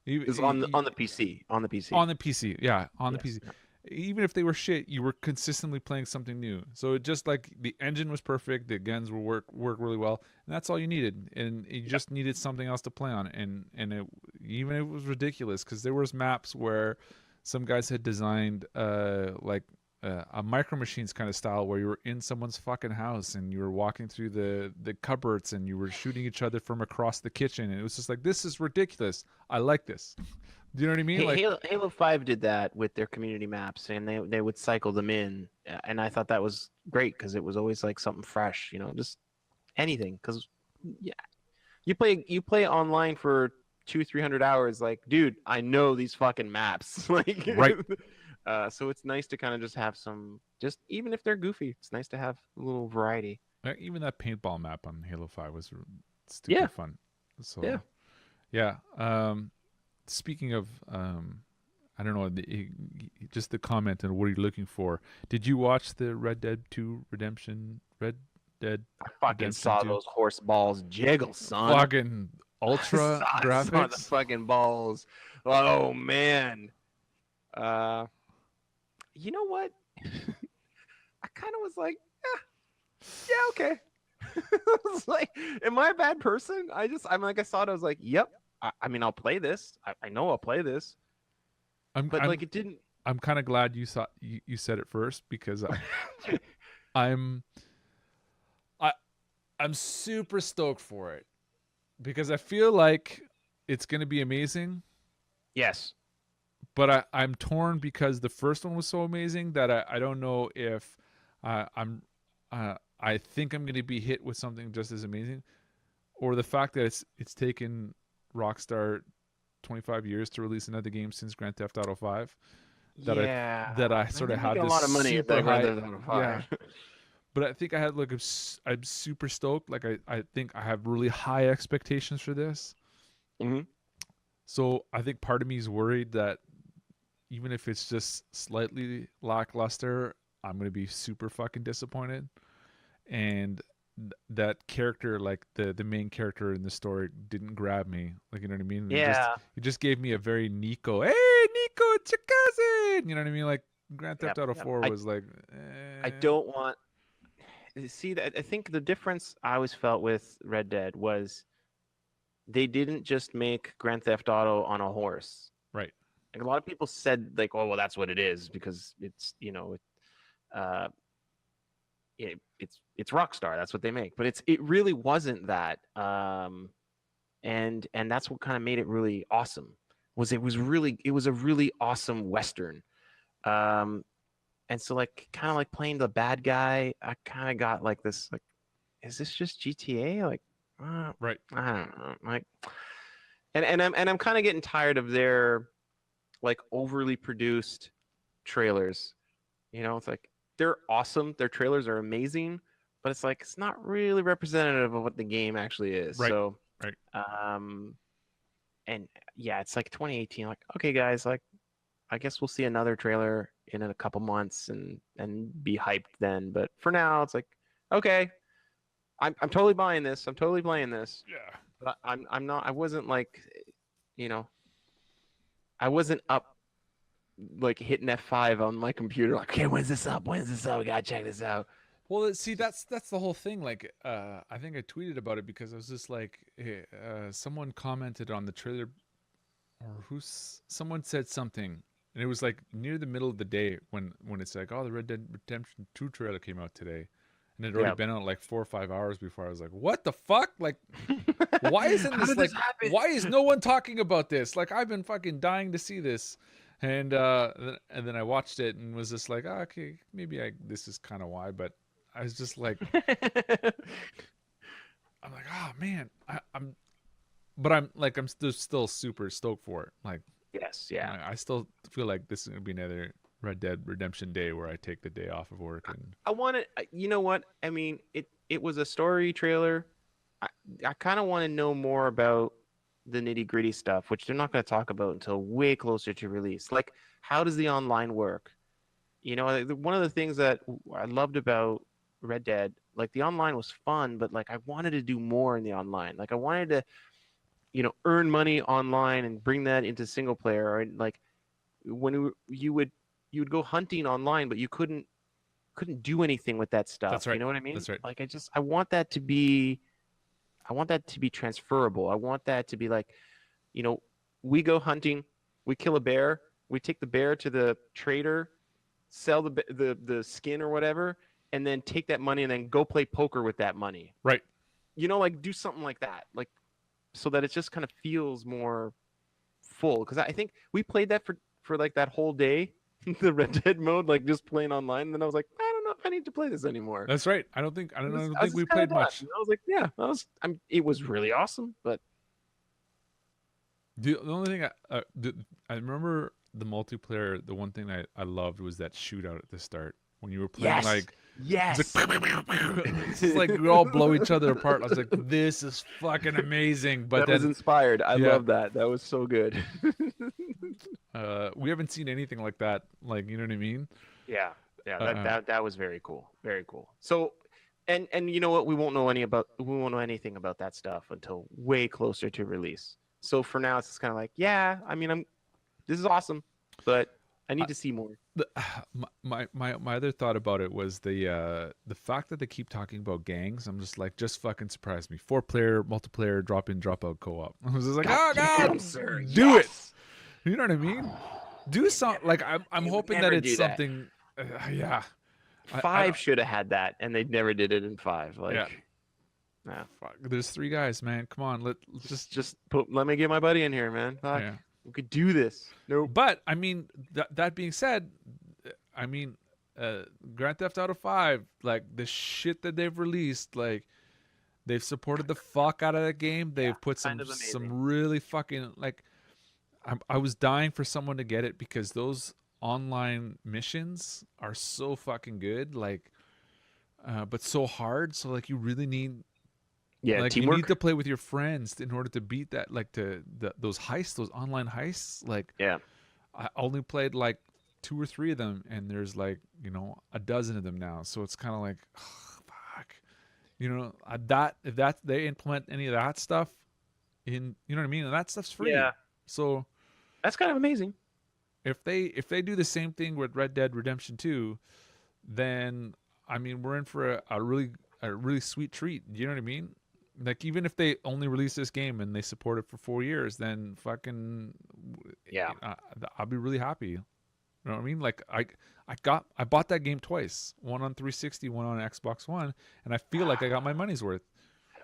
It's on the PC. On the PC. On the PC, yeah, on the Yes. PC. Even if they were shit, you were consistently playing something new. So it just like the engine was perfect, the guns were work really well, and that's all you needed. And you just needed something else to play on. And even it was ridiculous because there was maps where some guys had designed a micro machines kind of style where you were in someone's fucking house and you were walking through the cupboards and you were shooting each other from across the kitchen and it was just like this is ridiculous. I like this. Do you know what I mean? Like Halo 5 did that with their community maps, and they would cycle them in, and I thought that was great because it was always like something fresh, just anything. Because yeah, you play online for 200-300 hours, like, dude, I know these fucking maps, like, right. so it's nice to kind of just have some, just even if they're goofy, it's nice to have a little variety. Even that paintball map on Halo 5 was Yeah, stupid fun. yeah. So yeah. Speaking of I don't know, just the comment on what are you looking for. Did you watch the Red Dead I fucking Redemption saw 2? those horse balls jiggle, son. Fucking ultra I saw the graphics. fucking balls. Oh man. Uh, you know what? I kind of was like, yeah, okay. I was like, am I a bad person? I'm like, I saw it. I was like, yep. I mean, I'll play this. I know I'll play this. I'm But I'm like, it didn't. I'm kind of glad you said it first because I'm I I'm super stoked for it because I feel like it's going to be amazing, Yes. but I'm torn because the first one was so amazing that I don't know if I'm I think I'm going to be hit with something just as amazing, or the fact that it's taken Rockstar 25 years to release another game since Grand Theft Auto 5 that I Yeah. that I Man, sort they're of had making a this lot of money at super that Grand high. Theft Auto Yeah, 5. but I think I had like I'm super stoked. Like I think I have really high expectations for this. Hmm. So I think part of me is worried that even if it's just slightly lackluster, I'm gonna be super fucking disappointed. And that character, like the main character in the story, didn't grab me. Like you know what I mean? Yeah. It just gave me a very Nico. Hey, Nico, it's your cousin. You know what I mean? Like Grand Theft Yep. Auto Yep. 4 I was like, I don't want. See that. I think the difference I always felt with Red Dead was they didn't just make Grand Theft Auto on a horse. right. Like a lot of people said, like, "Oh, well, that's what it is because it's uh, it's Rockstar. That's what they make." But it really wasn't that. And that's what kind of made it really awesome. It was a really awesome Western. Um, and so like kind of like playing the bad guy, I kind of got like this like, is this just GTA? Like, Right. I don't know, like, and I'm kind of getting tired of their like overly produced trailers. You know, it's like they're awesome. Their trailers are amazing, but it's like it's not really representative of what the game actually is. Right. So, Right. um, and yeah, it's like 2018. Like, okay, guys, like I guess we'll see another trailer in a couple months and be hyped then. But for now, it's like, okay, I'm totally buying this. I'm totally playing this. Yeah. But I'm not. I wasn't like, you know, I wasn't up like hitting F5 on my computer. Like, okay, when's this up? When's this up? We gotta check this out. Well, see, that's the whole thing. Like, I think I tweeted about it because I was just like, hey, someone commented on the trailer, or someone said something, and it was like near the middle of the day when it's like, oh, the Red Dead Redemption 2 trailer came out today, and it had already Yeah. been out like 4 or 5 hours before. I was like, what the fuck? Like, why isn't How this did like? this happen? Why is no one talking about this? Like, I've been fucking dying to see this. And then I watched it and was just like, oh, okay, maybe this is kind of why, but I was just like, I'm like, oh man, I'm still super stoked for it. Like, Yes, yeah. I still feel like this is gonna be another Red Dead Redemption day where I take the day off of work and I wanted, you know what? I mean, it was a story trailer. I, I kind of want to know more about the nitty-gritty stuff, which they're not going to talk about until way closer to release. Like, how does the online work? You know, like, one of the things that I loved about Red Dead, like the online was fun, but like I wanted to do more in the online. Like I wanted to, earn money online and bring that into single player. Or like when you would go hunting online, but you couldn't do anything with that that's stuff. You right, know what I mean? that's right, Like I want that to be transferable. I want that to be like, you know, we go hunting, we kill a bear, we take the bear to the trader, sell the skin or whatever, and then take that money and then go play poker with that money. right. Like do something like that, like so that it just kind of feels more full. Because I think we played that for like that whole day, the Red Dead mode, like just playing online. And then I was like, I don't know if I need to play this anymore. That's right. I don't I was, think I was we just kind of played done. much. And I was like, yeah, it was really awesome, but The only thing I remember the multiplayer. The one thing I loved was that shootout at the start when you were playing yes, like. It's yes. like, it's just like we all blow each other apart. I was like, this is fucking amazing. But That was then, inspired. I yeah, love that. That was so good. we haven't seen anything like that. Like, you know what I mean? Yeah, yeah. That Uh, that that was very cool. Very cool. So, and you know what? We won't know anything about that stuff until way closer to release. So for now, it's just kind of like, yeah. I mean, this is awesome, but I need to see more. the, my other thought about it was the fact that they keep talking about gangs. I'm just like, just fucking surprise me. 4-player multiplayer drop in drop out co op. I was just like, God oh damn, god, sir. do it. Yes. You know what I mean? Do some like I'm They would hoping that never it's do that. something. Yeah, I Five should have had that, and they never did it in five. Like, yeah. nah. Fuck, there's 3 guys, man. Come on, let's Just let me get my buddy in here, man. Fuck, yeah. we could do this. Nope. But I mean, that being said, I mean, Grand Theft Auto 5, like the shit that they've released, like they've supported the fuck out of that game. They've Yeah, put kind of amazing. some really fucking like. I was dying for someone to get it because those online missions are so fucking good, like, but so hard. So like, you really need. Yeah, Like you need teamwork. to play with your friends in order to beat that. Like those heists, those online heists. Like Yeah. I only played like 2 or 3 of them, and there's like a dozen of them now. So it's kind of like, ugh, fuck, that if they implement any of that stuff in, you know what I mean, and that stuff's free. Yeah. So That's kind of amazing. if they do the same thing with Red Dead Redemption 2, then I mean we're in for a really sweet treat. You know what I mean? Like even if they only release this game and they support it for 4 years, then fucking Yeah. I'll be really happy. You know what I mean? Like I bought that game twice, one on 360, one on Xbox One, and I feel like I got my money's worth.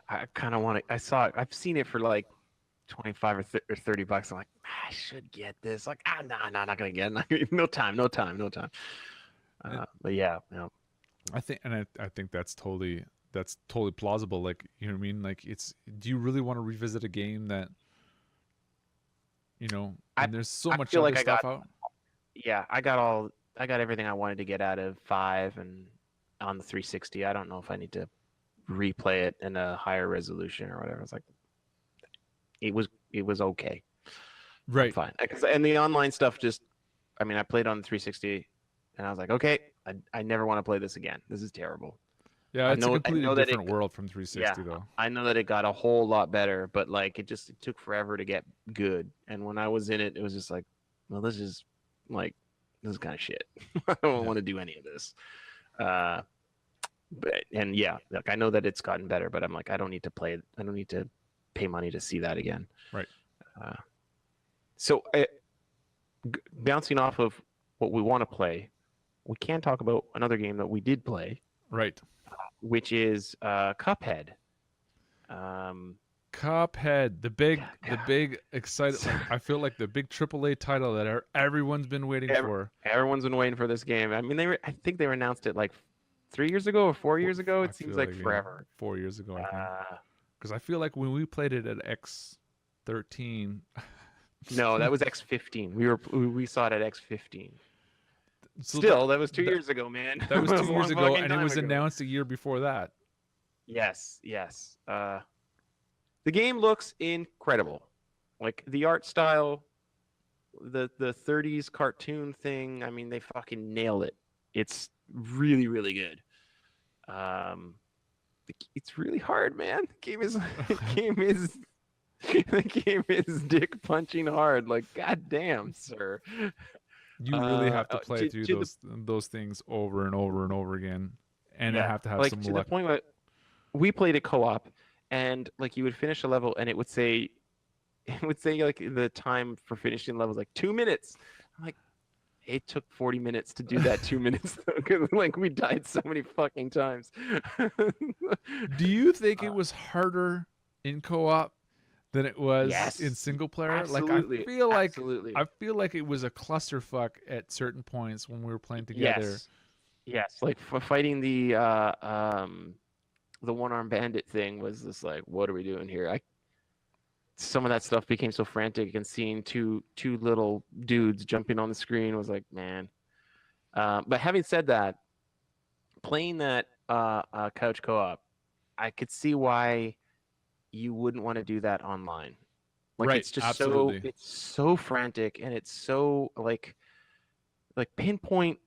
I kind of want to. I've seen it for like 25 or $30. I'm like, I should get this. Like, nah, not gonna get it. No time. But yeah, no. I think that's totally plausible. Like, you know what I mean? Like, it's, do you really want to revisit a game that, you know, I and there's so I much feel other like I got stuff out? yeah, I got everything I wanted to get out of 5 and on the 360. I don't know if I need to replay it in a higher resolution or whatever. It's like it was okay. I'm Right. fine. And the online stuff just I mean, I played on the 360 and I was like, okay, I never want to play this again. This is terrible. Yeah, it's a I completely know that it different world from yeah, 360 though. I know that it got a whole lot better, but like it took forever to get good. And when I was in it, it was just like, well, like this is kind of shit. I don't Yeah. want to do any of this. Uh, but and yeah, like I know that it's gotten better, but I'm like, I don't need to play. I don't need to pay money to see that again. Right. Uh, so bouncing off of what we want to play, we can talk about another game that we did play, Right. which is Cuphead. Um, Cuphead, the big excited. Like, I feel like the big AAA title that everyone's been waiting for. Everyone's been waiting for this game. I mean, I think they announced it like 3 years ago or 4 years ago. I It seems feel like like, yeah, forever. 4 years ago, I think. Uh, Because I feel like when we played it at X13, no, that was X15. We saw it at X15. so Still, that was two that, years ago, man. that was That 2 years a long ago, fucking and it time was ago. announced a year before that. Yes, yes. The game looks incredible. Like the art style, the 30s cartoon thing. I mean, they fucking nail it. It's really, really good. Um, it's really hard, man. The game is the game is the game is dick punching hard. Like, goddamn, sir. You really have to Uh, play to, through to the those things over and over and over again, and yeah, have to have like some to the luck. point where we played a co-op, and like you would finish a level, and it would say like the time for finishing the level is like 2 minutes. I'm like, it took 40 minutes to do that 2 minutes though, because like we died so many fucking times. Do you think it was harder in co-op than it was in Yes, single player? Like, absolutely, absolutely. I feel like it was a clusterfuck at certain points when we were playing together. Yes, yes. Like for fighting the one-armed bandit thing was just like, what are we doing here? Some of that stuff became so frantic, and seeing two little dudes jumping on the screen was like, man. But having said that, playing that couch co-op, I could see why you wouldn't want to do that online. Like Right, it's just absolutely. it's so frantic, and it's so like pinpoint.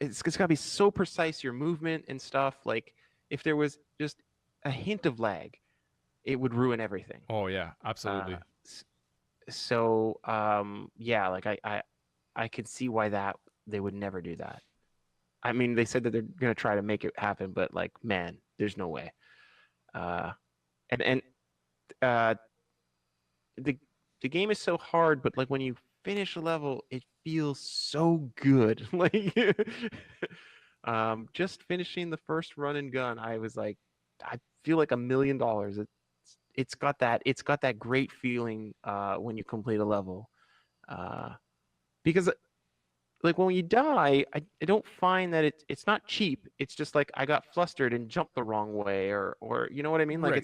It's got to be so precise, your movement and stuff. Like if there was just a hint of lag, it would ruin everything. Oh yeah, Uh, absolutely. so yeah, like I could see why that they would never do that. I mean, they said that they're gonna try to make it happen, but like, man, there's no way. Uh, and uh, the the game is so hard, but like when you finish a level, it feels so good. Like, just finishing the first run and gun, I was like, I feel like $1 million. It's got that great feeling when you complete a level, uh, because like when you die, I don't find that it's not cheap. It's just like I got flustered and jumped the wrong way, or you know what I mean? Like Right.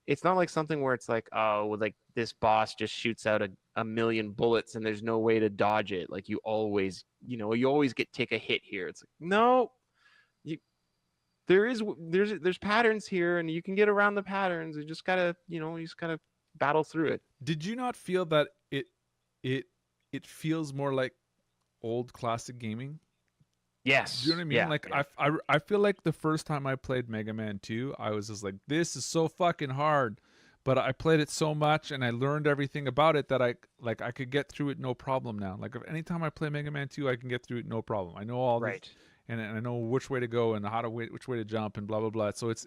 it's not like something where it's like, oh, well, like this boss just shoots out a million bullets and there's no way to dodge it. Like you always take a hit here. It's like, no, you there's patterns here, and you can get around the patterns. You just gotta battle through it. Did you not feel that it it feels more like old classic gaming? Do you know Yes. what I mean? Yeah. Like, Yeah. I feel like the first time I played Mega Man 2, I was just like, this is so fucking hard. But I played it so much and I learned everything about it that I could get through it no problem now. Like, if anytime I play Mega Man 2, I can get through it no problem. I know all this, Right. and I know which way to go and which way to jump and blah blah blah. So it's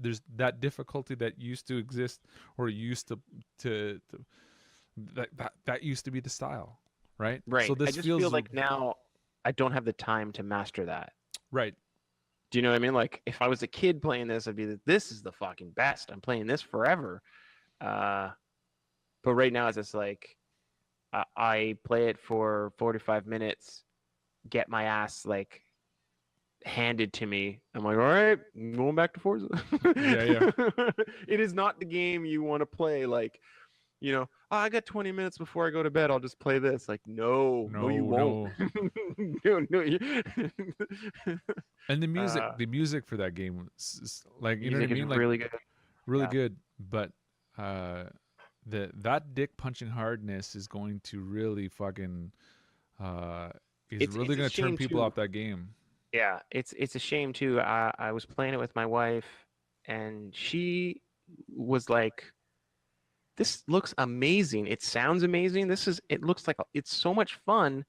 there's that difficulty that used to exist, or used to that used to be the style, right? Right. So I this just feels feel like now I don't have the time to master that. right. Do you know what I mean? Like if I was a kid playing this, I'd be like, this is the fucking best. I'm playing this forever. Uh, but right now it's just like I play it for 45 minutes, get my ass like handed to me. I'm like, all right, I'm going back to Forza. Yeah, yeah. It is not the game you want to play. Like, oh, I got 20 minutes before I go to bed. I'll just play this. Like, no, no, you No, won't. no. No, no. And the music, uh, the music for that game is like, you know what I music is mean? Like really good. really Yeah. good, but uh that dick punching hardness is going to really fucking uh is really It's a going to turn shame people too. off that game. Yeah, it's a shame too. I was playing it with my wife, and she was like, "This looks amazing. It sounds amazing. It looks like it's so much fun."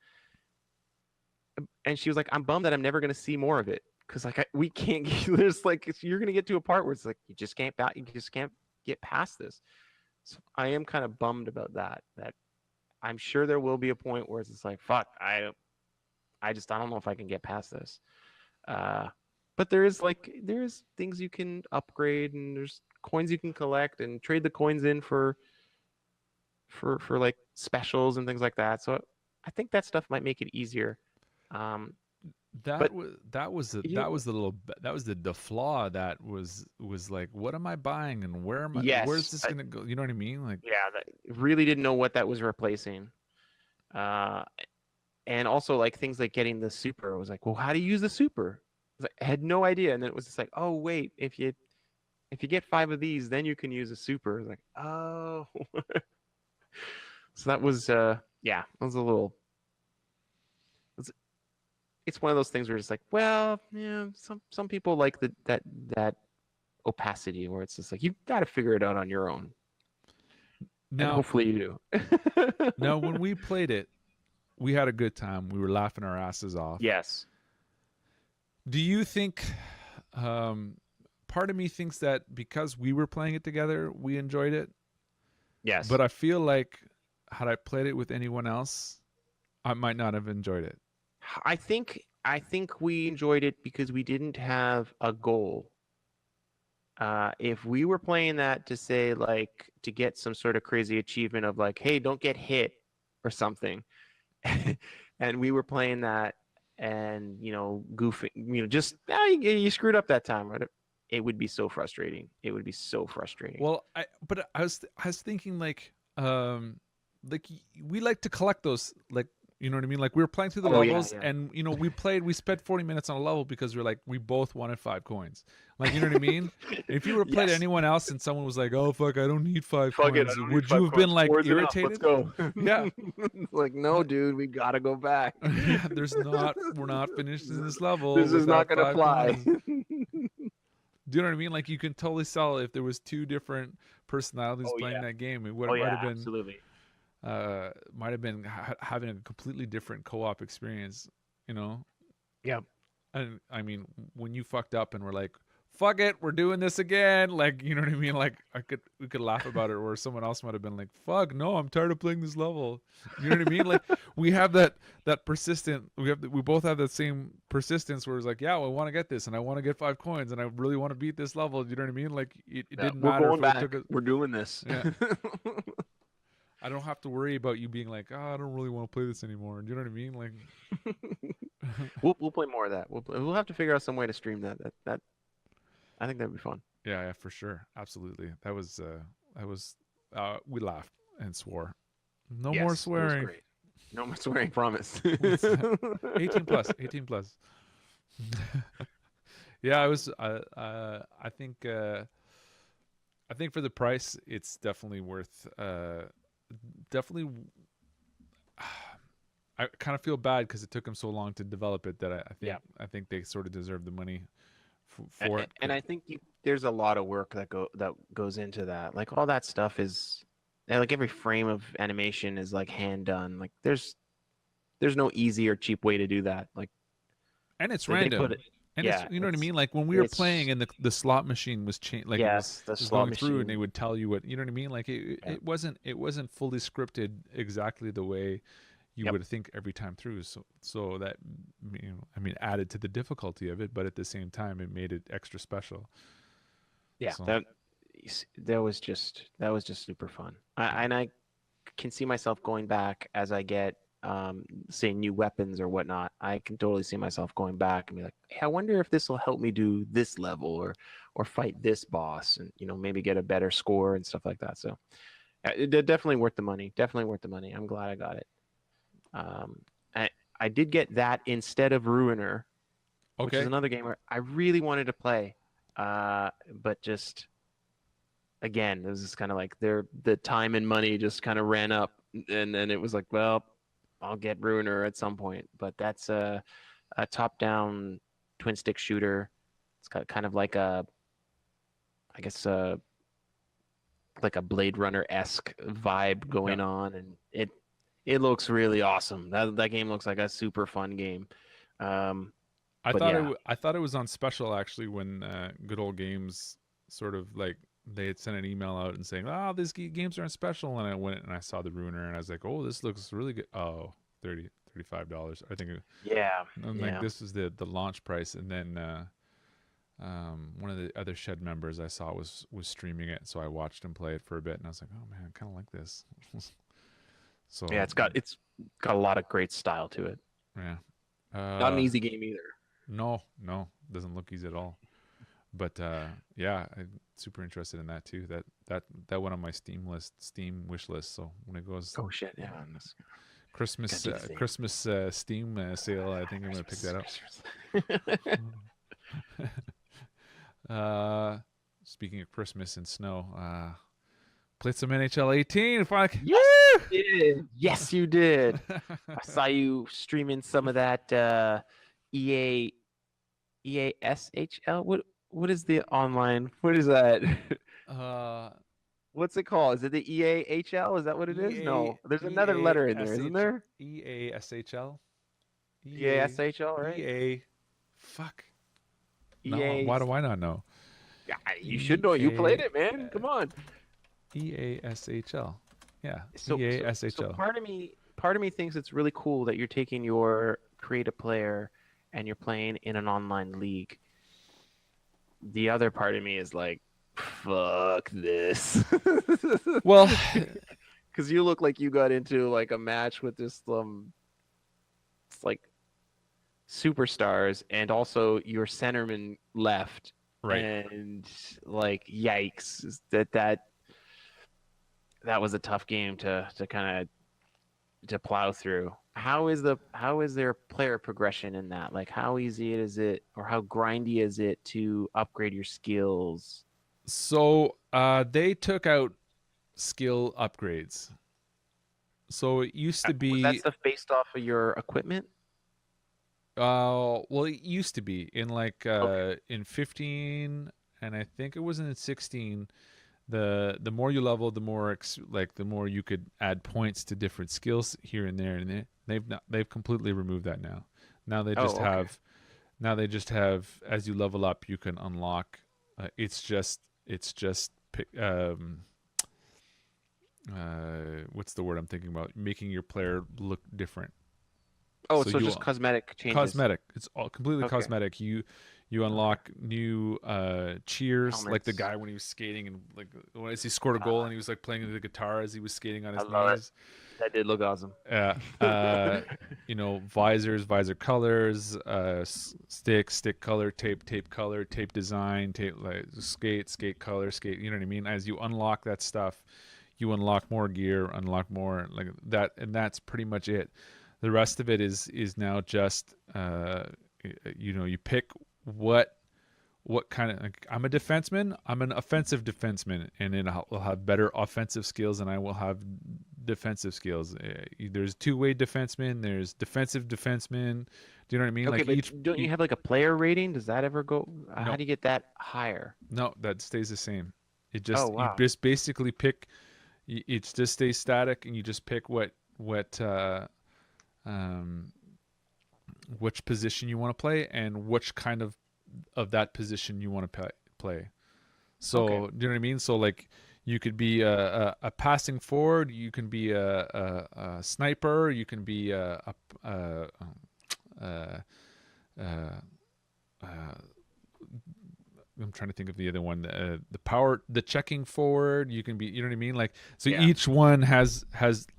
And she was like, "I'm bummed that I'm never gonna see more of it because like we can't. There's like you're gonna get to a part where it's like you just can't get past this." So I am kind of bummed about that. That I'm sure there will be a point where it's just like, "Fuck, I don't know if I can get past this." Uh, but there is things you can upgrade, and there's coins you can collect and trade the coins in for like specials and things like that. So I think that stuff might make it easier. Um, That but was you, that was the flaw that was like, what am I buying and where's yes, this gonna go? You know what I mean? Like, yeah, really didn't know what that was replacing. Uh, and also like things like getting the super. I was like, well, how do you use the super? I had no idea, and then it was just like, oh wait, if you get 5 of these, then you can use a super. I was like, oh. So that was yeah, it was a little it's, it's one of those things where it's like, well, yeah, some people like that opacity where it's just like you got to figure it out on your own, and now hopefully you do. now when we played it, we had a good time. We were laughing our asses off. Yes. Do you think um part of me thinks that because we were playing it together, we enjoyed it, Yes. but I feel like had I played it with anyone else, I might not have enjoyed it. I think we enjoyed it because we didn't have a goal. If we were playing that to say like to get some sort of crazy achievement of like, hey, don't get hit or something, and we were playing that and goofing, just you screwed up that time, right? It would be so frustrating. It would be so frustrating. Well, I was thinking like we like to collect those, like, you know what I mean? Like we were playing through the Oh yeah, levels, yeah. and we spent 40 minutes on a level because we both wanted 5 coins. Like, you know what I mean? If you were played Yes. anyone else and someone was like, "Oh fuck, I don't need five Fuck it. I coins," don't need would you five have been coins. like Four is enough. Let's irritated? go. Yeah. Like, no, dude, we gotta go back. Yeah, we're not finishing this level This is not without gonna five fly. coins. Do you know what I mean? Like, you can totally sell if there was two different personalities Oh playing yeah. that game. It would Oh might yeah. have been Absolutely. having a completely different co-op experience, you know. Yeah. And I mean, when you fucked up and were like, "Fuck it, we're doing this again," like, you know what I mean? Like, we could laugh about it, or someone else might have been like, "Fuck, no, I'm tired of playing this level." You know what I mean? Like, we have that persistent. We both have that same persistence where it's like, "Yeah, well, I want to get this, and I want to get 5 coins, and I really want to beat this level." You know what I mean? Like, it Yeah. didn't We're matter going if it took back. a, We're doing this. yeah. I don't have to worry about you being like, "Oh, I don't really want to play this anymore." Do you know what I mean? Like, We'll play more of that. We'll have to figure out some way to stream that I think that'd be fun. yeah, yeah, for sure, absolutely. That was we laughed and swore. No more Yes, it was swearing. great. No more swearing, promise. 18 plus, 18 plus. Yeah, I was. I think for the price, it's definitely worth. Definitely, I kind of feel bad because it took them so long to develop it that Yeah. I think they sort of deserve the money for it. And I think there's a lot of work that goes into that. Like all that stuff is like every frame of animation is like hand done. Like there's no easy or cheap way to do that. Like And it's they put random. it. And it's, Yeah, you know what I mean? Like when we were it's playing and the slot machine was like yes, the was slot going through and machine. they would tell you what, you know what I mean? Like Yeah. it wasn't fully scripted exactly the way you Yep. would think every time through. So that, I mean, added to the difficulty of it, but at the same time it made it extra special. Yeah. So That was just super fun. And I can see myself going back as I get say new weapons or whatnot, I can totally see myself going back and be like, hey, I wonder if this will help me do this level or fight this boss, and maybe get a better score and stuff like that. So definitely worth the money. Definitely worth the money. I'm glad I got it. Um, I I did get that instead of Ruiner, which is Okay. another game where I really wanted to play, but just again, it was just kind of like the time and money just kind of ran up, and then it was like, well, I'll get Ruiner at some point. But that's a top-down twin stick shooter. It's got kind of like I guess, like a Blade Runner-esque vibe Yeah. going on, and it looks really awesome. That game looks like a super fun game. Um, but yeah, I thought it was on special actually when Good Old Games sort of like they had sent an email out and saying, "Oh, these games are on special," and I went and I saw the Ruiner and I was like, "Oh, this looks really good." Oh, $35. I think. yeah, I'm like, yeah. this is the launch price, and then one of the other Shed members I saw was streaming it, so I watched him play it for a bit, and I was like, "Oh man, I kind of like this." Yeah, So it's got a lot of great style to it. yeah, Not an easy game either. no, doesn't look easy at all. But yeah, I'm super interested in that too. That went on my Steam wish list. So when it goes Oh shit, yeah. Gotta do the thing. Christmas Steam sale, I think I'm gonna pick that up. Christmas. Uh, speaking of Christmas and snow, played some NHL 18. If I Yes, you did. Yes, you did. I saw you streaming some of that EA EASHL. What is the online? What is that? uh, What's it called? Is it the EAHL? Is that what it is? EA No, there's another letter in there, isn't there? EASHL EASHL, right? EA. Fuck. No, EA. why do I not know? Yeah, you should know. You played EA it, man. Come on. EASHL. Yeah, So EASHL. part of me thinks it's really cool that you're taking your creative player and you're playing in an online league. The other part of me is like, fuck this. Well, Because you look like you got into like a match with this it's like superstars, and also your centerman left, right. and like yikes, that was a tough game to kind of to plow through. How is their player progression in that? Like how easy is it, or how grindy is it to upgrade your skills? So they took out skill upgrades. So it used to Was that be, stuff based off of your equipment? well, it used to be in like Okay. in 15, and I think it was in 16. The more you level, the more like the more you could add points to different skills here and there, and they've completely removed that now. Now they just Oh, okay. have now they just have as you level up, you can unlock. It's just what's the word I'm thinking about? Making your player look different. Oh, So so just cosmetic changes. cosmetic. It's all completely Okay. cosmetic. You Okay. unlock new cheers, like the Helmets. guy when he was skating and like when he scored a goal Uh, and he was like playing the guitar as he was skating on I his love it. knees. That did look awesome. Uh, uh, visors, visor colors, stick color, tape color, tape design, tape like skate color, skate. You know what I mean? As you unlock that stuff, you unlock more gear, unlock more like that, and that's pretty much it. The rest of it is now just you pick what kind of like, I'm a defenseman. I'm an offensive defenseman, and then I'll have better offensive skills, and I will have defensive skills. There's two-way defenseman. There's defensive defenseman. Do you know what I mean? Okay, Like but don't you have like a player rating? Does that ever go? How no, do you get that higher? no, that stays the same. Oh, You wow. just basically pick. It just stays static, and you just pick um, which position you want to play and which kind of that position you want to play. Okay. So do you know what I mean? So like you could be a passing forward, you can be a sniper, you can be a I'm trying to think of the other one. The checking forward. You can be, you know what I mean? Like, so Yeah. each one has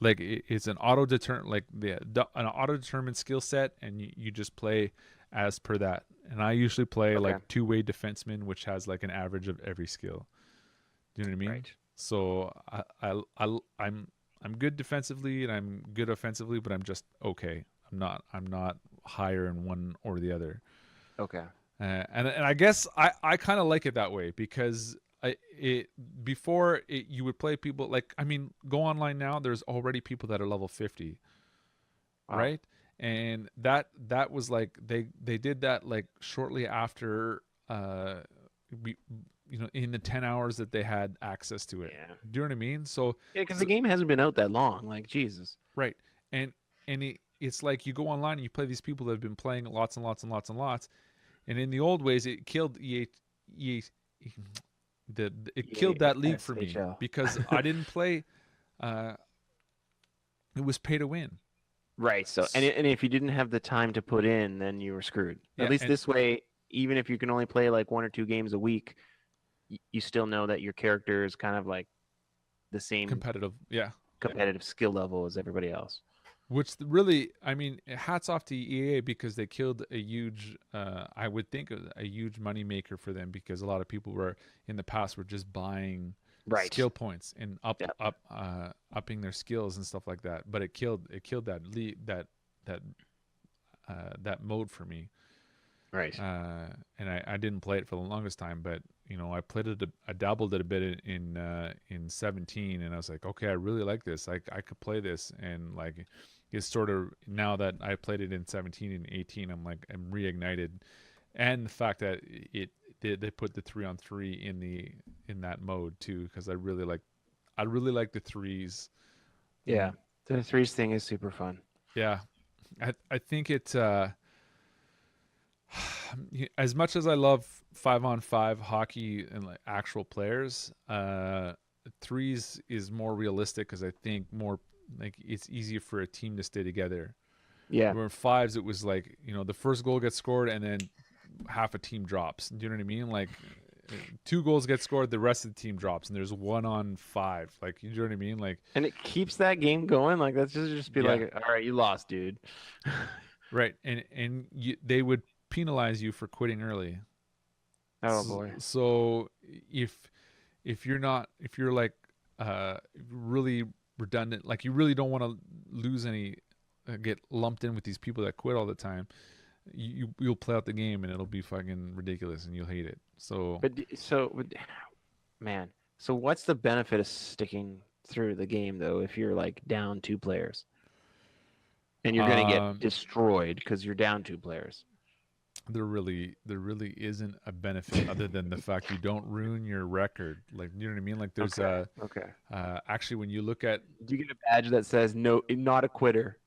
like it's an auto determined, like an auto determined skill set, and you just play as per that. And I usually play Okay. like two-way defenseman, which has like an average of every skill. Do you know what I mean? Right. So I'm good defensively and I'm good offensively, but I'm just okay. I'm not higher in one or the other. Okay. And I guess I kind of like it that way because you would play people like, I mean, go online now. There's already people that are level 50, Wow. right? And that was like they did that like shortly after we, in the 10 hours that they had access to it. Yeah. Do you know what I mean? So Yeah, because the game hasn't been out that long. Like Jesus. right, and it's like you go online and you play these people that have been playing lots and lots and lots and lots. And in the old ways, it killed EA it killed that league for me SHL. because I didn't play. It was pay to win. Right. So, and if you didn't have the time to put in, then you were screwed. Yeah, At least and- this way, even if you can only play like 1 or 2 games a week, you still know that your character is kind of like the same competitive, yeah. competitive skill level as everybody else. Which really, I mean, hats off to EA because they killed a huge, I would think a huge money maker for them because a lot of people were in the past were just buying Right. skill points and Yep. upping their skills and stuff like that. But it killed that mode for me. Right. And I didn't play it for the longest time, but I played it. I dabbled it a bit in 17, and I was like, okay, I really like this. I could play this, and like it's sort of now that I played it in 17 and 18, I'm reignited, and the fact that they put the 3-on-3 in that mode too, because I really like the threes. Yeah. The threes thing is super fun. Yeah, I think it. As much as I love 5-on-5 hockey and like actual players, threes is more realistic because I think more like it's easier for a team to stay together. Yeah. Where in fives it was like the first goal gets scored and then half a team drops. Do you know what I mean? Like 2 goals get scored, the rest of the team drops, and there's 1-on-5. Like, you know what I mean? Like, And it keeps that game going. Like that's just be Yeah. like, all right, you lost, dude. right, and they would penalize you for quitting early. Oh boy. So if you're like really redundant, like you really don't want to lose any, get lumped in with these people that quit all the time, you'll play out the game and it'll be fucking ridiculous and you'll hate it. So Man, so what's the benefit of sticking through the game though if you're like down 2 players? And you're gonna get destroyed because you're down 2 players. there really isn't a benefit other than the fact you don't ruin your record. Like, you know what I mean? Like there's Okay. actually when you look at, Do you get a badge that says no, not a quitter?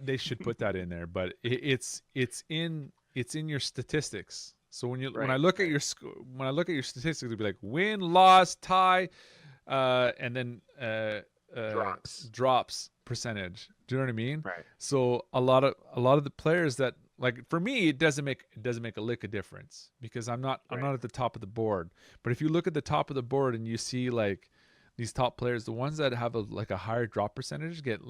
they should put that in there, but it's in your statistics. So when I look at your statistics, it'll be like win, loss, tie, and then drops percentage. Do you know what I mean? Right. So a lot of the players that, like, for me, it doesn't make a lick of difference because I'm not at the top of the board. But if you look at the top of the board and you see like these top players, the ones that have a higher drop percentage get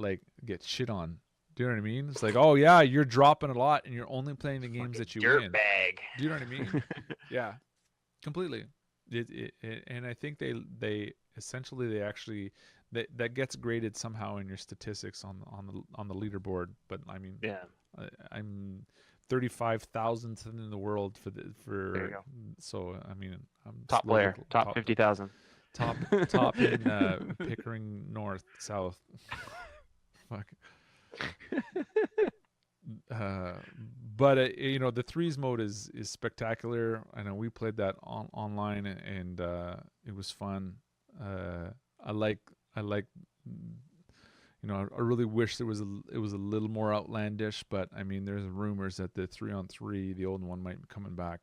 shit on. Do you know what I mean? It's like, oh yeah, you're dropping a lot and you're only playing the games that you win. Dirtbag. Do you know what I mean? Yeah, completely. And I think they essentially they actually that gets graded somehow in your statistics on the leaderboard. But I mean, Yeah. I'm 35,000th in the world There you go. so I mean, I'm Top slowly player. Top 50,000. top in Pickering North South. Fuck. But the threes mode is spectacular. I know we played that online and it was fun. I like I really wish it was a little more outlandish, but I mean there's rumors that the 3-on-3, the old one, might be coming back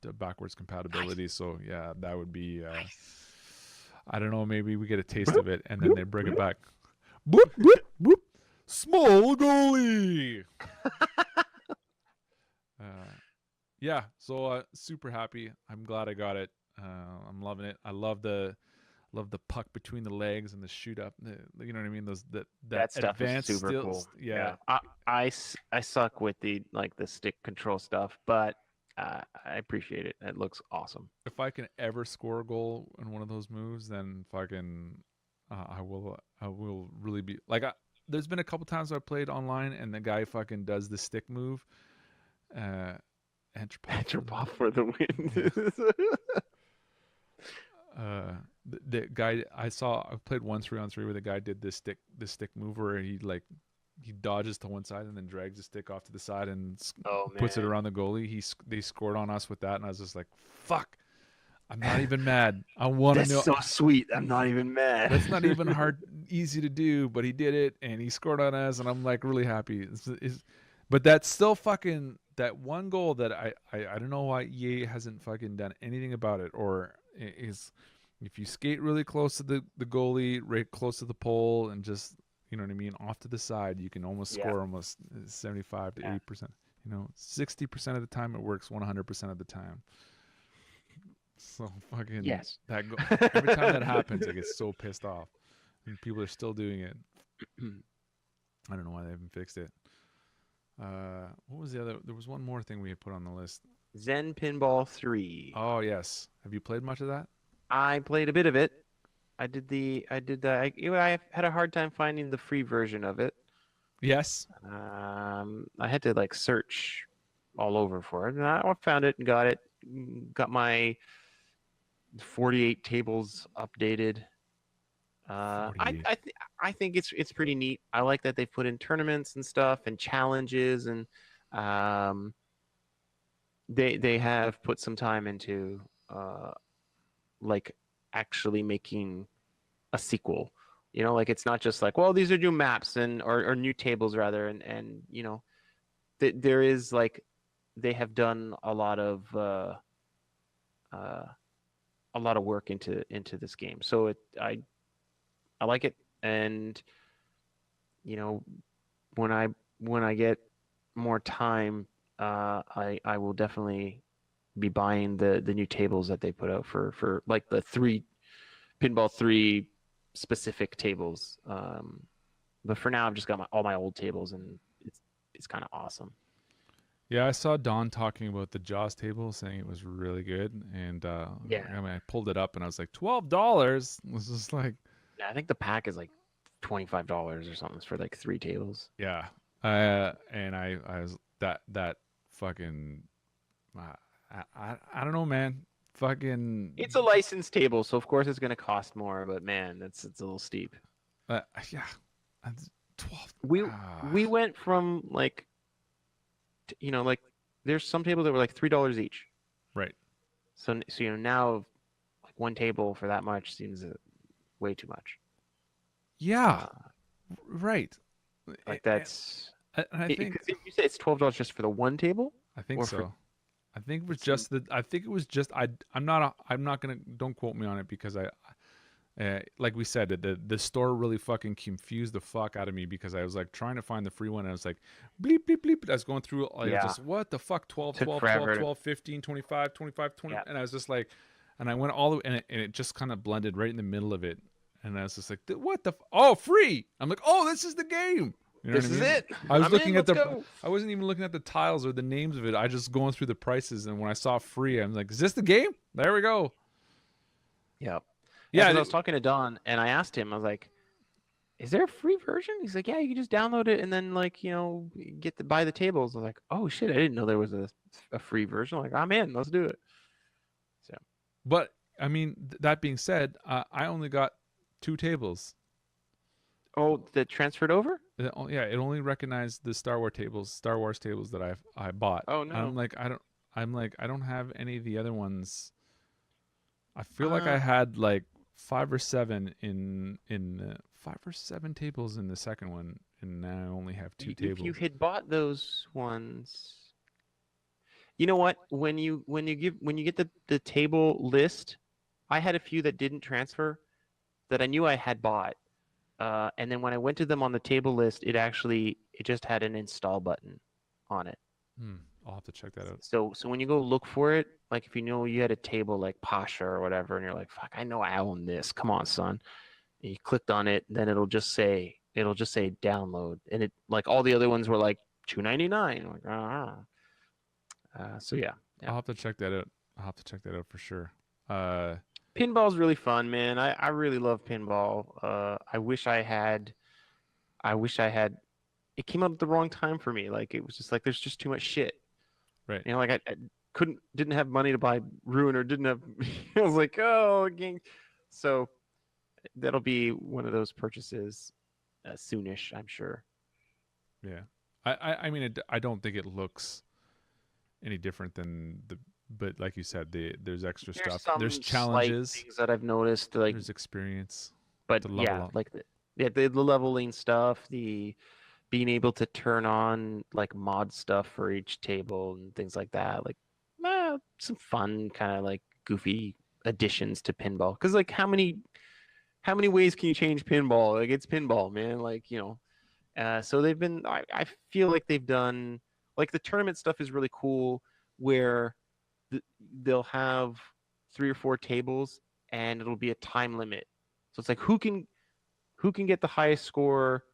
to backwards compatibility. So yeah, that would be I don't know, maybe we get a taste of it and then they bring it back. Boop, boop, boop. Small goalie. yeah, so super happy. I'm glad I got it. I'm loving it. I love the puck between the legs and the shoot up. You know what I mean? Those that That stuff is advanced super still. cool. Yeah. Yeah, I suck with the like the stick control stuff, but I appreciate it. It looks awesome. If I can ever score a goal in one of those moves, then fucking I will really be like. There's been a couple times I played online and the guy fucking does the stick move. Uh, Entropop for the Drop off for the yeah. win. The guy I played one 3-on-3 where the guy did this stick move where he dodges to one side and then drags the stick off to the side and Oh puts it man, around the goalie. They scored on us with that, and I was just like, "Fuck! I'm not even mad. I want to that's know." so sweet. I'm not even mad. That's not even easy to do, but he did it, and he scored on us, and I'm like really happy. But that's still fucking that one goal that I don't know why EA hasn't fucking done anything about it, or is if you skate really close to the goalie, right close to the pole, and just you know what I mean, off to the side, you can almost Yeah, score almost 75 to yeah. 80%. You know, 60% of the time it works, 100% of the time. So fucking Yes. every time that happens, I get so pissed off, and people are still doing it. I don't know why they haven't fixed it. What was the other? There was one more thing we had put on the list. Zen Pinball 3. Oh yes, have you played much of that? I played a bit of it. I did the I had a hard time finding the free version of it. Yes. I had to like search all over for it, and I found it and got it. Got my 48 tables updated. Forty-eight. I think it's pretty neat. I like that they put in tournaments and stuff and challenges, and um, they have put some time into like actually making a sequel. You know, like it's not just like, well, these are new maps and or new tables rather, and you know, there is like they have done uh, a lot of work into this game. So I like it, and you know, when I get more time, I will definitely be buying the new tables that they put out for like the three pinball three specific tables. But for now, I've just got all my old tables, and it's kind of awesome. Yeah, I saw Don talking about the Jaws table, saying it was really good, and Yeah, I mean, I pulled it up and I was like, $12. It was just like, yeah. I think the pack is like $25 or something for like three tables. yeah. And I was that fucking, uh, I don't know, man. It's a Fucking, licensed table, so of course it's going to cost more. But man, it's a little steep. uh, yeah, that's 12. We Ah, we went from like you know like there's some tables that were like $3 each. right. So you know now like one table for that much seems way too much. Yeah, Uh, right. like that's And I think because if you say it's $12 just for the one table, I think or for so. I think it was it's just the. I think it was just. I'm not gonna. Don't quote me on it because like we said, the store really fucking confused the fuck out of me because I was like trying to find the free one and I was like bleep bleep bleep. I was going through. I was yeah just what the fuck 12 took 12 12 forever to 12 15 25 25 20 yeah. and I was just like, and I went all the way and it just kind of blended right in the middle of it and I was just like what the oh free. I'm like oh this is the game. You know what I This is mean? it. I'm in. Let's go. I wasn't even looking at the tiles or the names of it. I just going through the prices, and when I saw free, I'm like, "Is this the game?" There we go. Yeah, yeah. Yeah, Because I was talking to Don and I asked him, I was like, "Is there a free version?" He's like, "Yeah, you can just download it and then like you know get to buy the tables." I was like, "Oh shit, I didn't know there was a free version." I'm like, I'm in. Let's do it. So but I mean, that being said, I only got two tables. oh, that transferred over? Yeah, it only recognized the Star Wars tables that I bought. Oh I'm no. like, I don't have any of the other ones. I feel like I Uh, had like five or seven tables in the second one, and now I only have two if you tables. had bought those ones, you know what? When you get the table list, I had a few that didn't transfer that I knew I had bought. And then when I went to them on the table list, it just had an install button on it. Hmm. I'll have to check that out. So when you go look for it, like if you know you had a table like Pasha or whatever, and you're like, fuck, I know I own this. Come on, son. And you clicked on it, then it'll just say download, and it like all the other ones were like $2.99. Like, so yeah, yeah. I'll have to check that out. I'll have to check that out for sure. Pinball's really fun, man. I really love pinball. I wish I had. It came out at the wrong time for me. Like it was just like there's just too much shit. Right. Like I didn't have money to buy Ruin or didn't have. I was like, oh, game. So that'll be one of those purchases soonish, I'm sure. Yeah. I mean, I don't think it looks any different than the. But like you said, there's extra There's stuff. some There's slight challenges. things that I've noticed, like, There's experience but to level yeah, up. like the leveling stuff, the being able to turn on like mod stuff for each table and things like that. Like, some fun kind of like goofy additions to pinball. Because like, how many ways can you change pinball? Like, it's pinball, man. Like, so they've been. I feel like they've done like the tournament stuff is really cool, where they'll have 3 or 4 tables and it'll be a time limit. So it's like who can get the highest score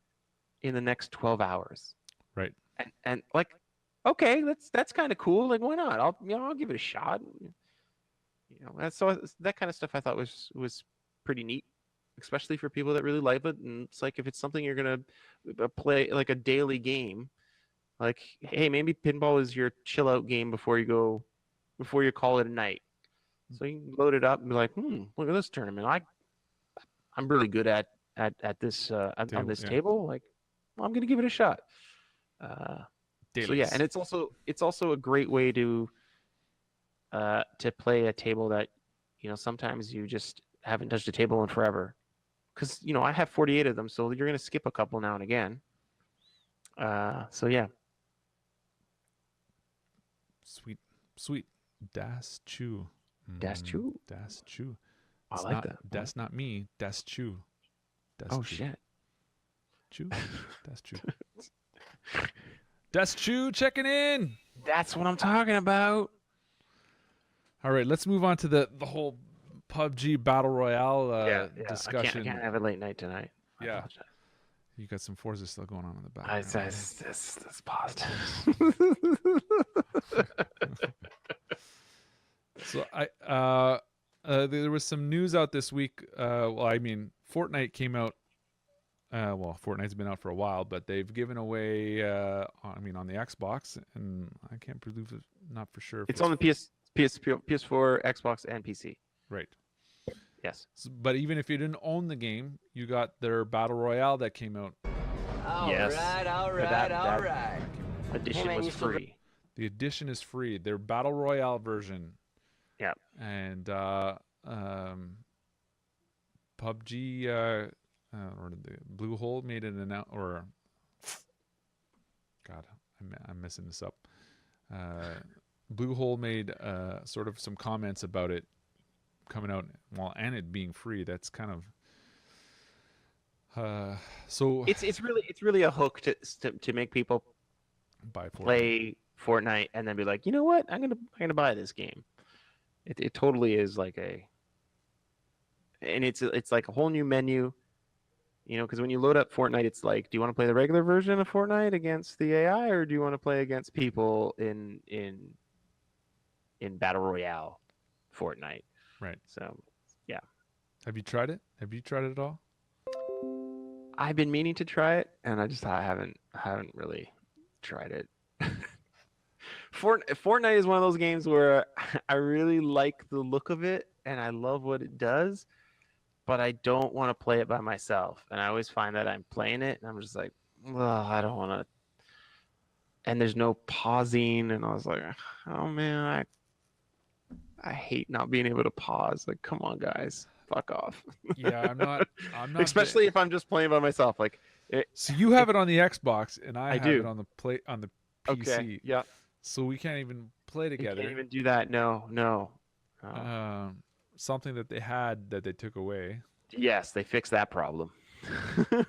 in the next 12 hours. Right. And like, okay, that's kind of cool. Like, why not? I'll give it a shot. And so that kind of stuff I thought was pretty neat, especially for people that really like it. And it's like if it's something you're gonna play like a daily game, like, hey, maybe pinball is your chill out game before you call it a night. So you can load it up and be like, look at this tournament. I'm really good at this on this Yeah. table. Like, well, I'm gonna give it a shot. So yeah, Dailies. and it's also a great way to play a table that sometimes you just haven't touched a table in forever. Because I have 48 of them, so you're gonna skip a couple now and again. So yeah, Sweet. Sweet. Das Chu. that's true. Das Chu. I It's like not, that. That's not me. Das Chu. Das Oh Chu. shit. Chu. Das Chu. Das Chu checking in. That's what I'm talking about. All right, let's move on to the whole PUBG Battle Royale Yeah. discussion. I can't have a late night tonight. I Yeah. apologize. You got some Forza still going on in the I background. this paused. So there was some news out this week. Well, I mean, Fortnite came out. Well, Fortnite's been out for a while, but they've given away. On the Xbox, and I can't believe it. Not for sure. It's on the PS4, Xbox, and PC. Right. Yes. But even if you didn't own the game, you got their Battle Royale that came out. Yes. All That right. edition Hey, man, was you still- free. The edition is free. Their Battle Royale version. Yeah. And PUBG or the Bluehole made an announcement, or God, I'm messing this up. Bluehole made sort of some comments about it coming out, and it being free. That's kind of so. It's really a hook to make people By Fortnite. play Fortnite and then be like, you know what, I'm gonna buy this game. It totally is like and it's like a whole new menu. Because when you load up Fortnite, it's like, do you want to play the regular version of Fortnite against the AI, or do you want to play against people in Battle Royale Fortnite? Right. So, yeah. Have you tried it? Have you tried it at all? I've been meaning to try it, and I haven't really tried it. Fortnite is one of those games where I really like the look of it, and I love what it does, but I don't want to play it by myself. And I always find that I'm playing it, and I'm just like, well, I don't want to. And there's no pausing, and I was like, oh man, I hate not being able to pause. Like, come on, guys, fuck off. Yeah, I'm not. Especially if I'm just playing by myself. Like, So you have it on the Xbox, and I have do. it on the PC. okay, yeah, So we can't even play you together. can't even do that. No. Something that they had that they took away. Yes, they fixed that problem.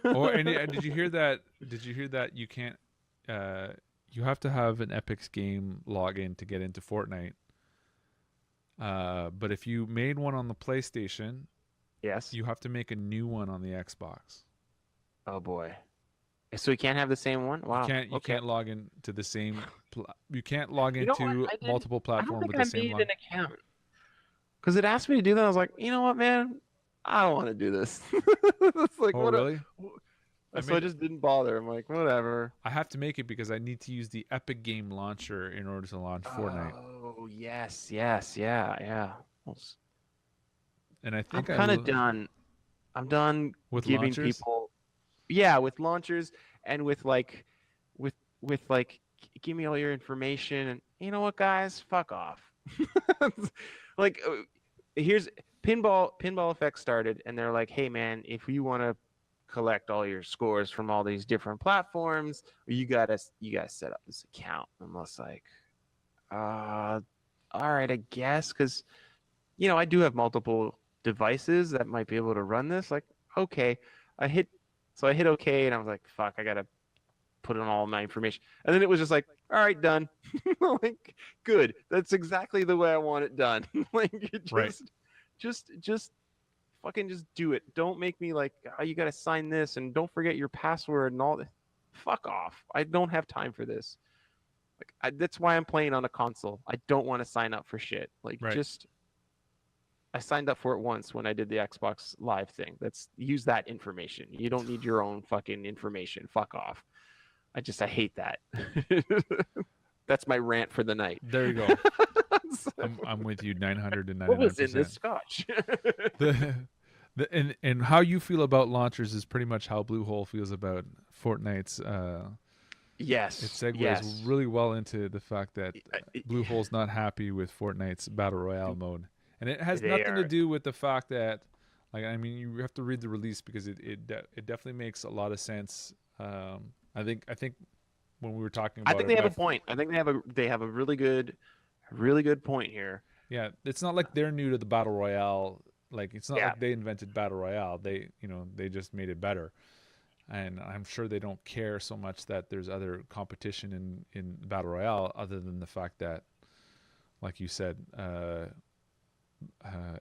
And did you hear that? Did you hear that you can't you have to have an Epic's game login to get into Fortnite. But if you made one on the PlayStation, Yes. you have to make a new one on the Xbox. Oh boy. So we can't have the same one? You Wow. can't you Okay. can't log in to the same you can't log You know what? into multiple I don't platform think with I the same made log. an account because it asked me to do that. I was like, you know what, man? I don't want to do this. It's like Oh, what a. really? I So I made just didn't bother. I'm like, whatever. I have to make it because I need to use the Epic Game Launcher in order to launch Fortnite. Oh yes, yes, yeah, yeah. And I I'm think kind of done. I'm done with giving launchers. people, yeah, with launchers and with like, give me all your information and you know what, guys, fuck off. Like, here's Pinball Effect started, and they're like, hey man, if you want to collect all your scores from all these different platforms, you gotta set up this account. I'm just like, all right, I guess, because I do have multiple devices that might be able to run this. Like, okay, I hit, so I hit okay, and I was like, fuck, I gotta put in all my information, and then it was just like, all right, done. Like, good. That's exactly the way I want it done. Like, you Right. just fucking just do it. Don't make me like, oh, you gotta sign this, and don't forget your password and all that. Fuck off. I don't have time for this. Like, that's why I'm playing on a console. I don't want to sign up for shit. Like, Right. just I signed up for it once when I did the Xbox Live thing. Use that information. You don't need your own fucking information. Fuck off. I hate that. That's my rant for the night. There you go. So, I'm with you what was in this 999%. scotch? And how you feel about launchers is pretty much how Bluehole feels about Fortnite's. It Yes. segues Yes. really well into the fact that I- Bluehole's not happy with Fortnite's Battle Royale mode. And it has They nothing to are. do with the fact that, like, I mean, you have to read the release because it definitely makes a lot of sense. I think when we were talking I about think it, they have a point. I think they have a really good point here. yeah, it's not like they're new to the Battle Royale. Like, it's not Yeah. like they invented Battle Royale. They just made it better. And I'm sure they don't care so much that there's other competition in Battle Royale, other than the fact that, like you said,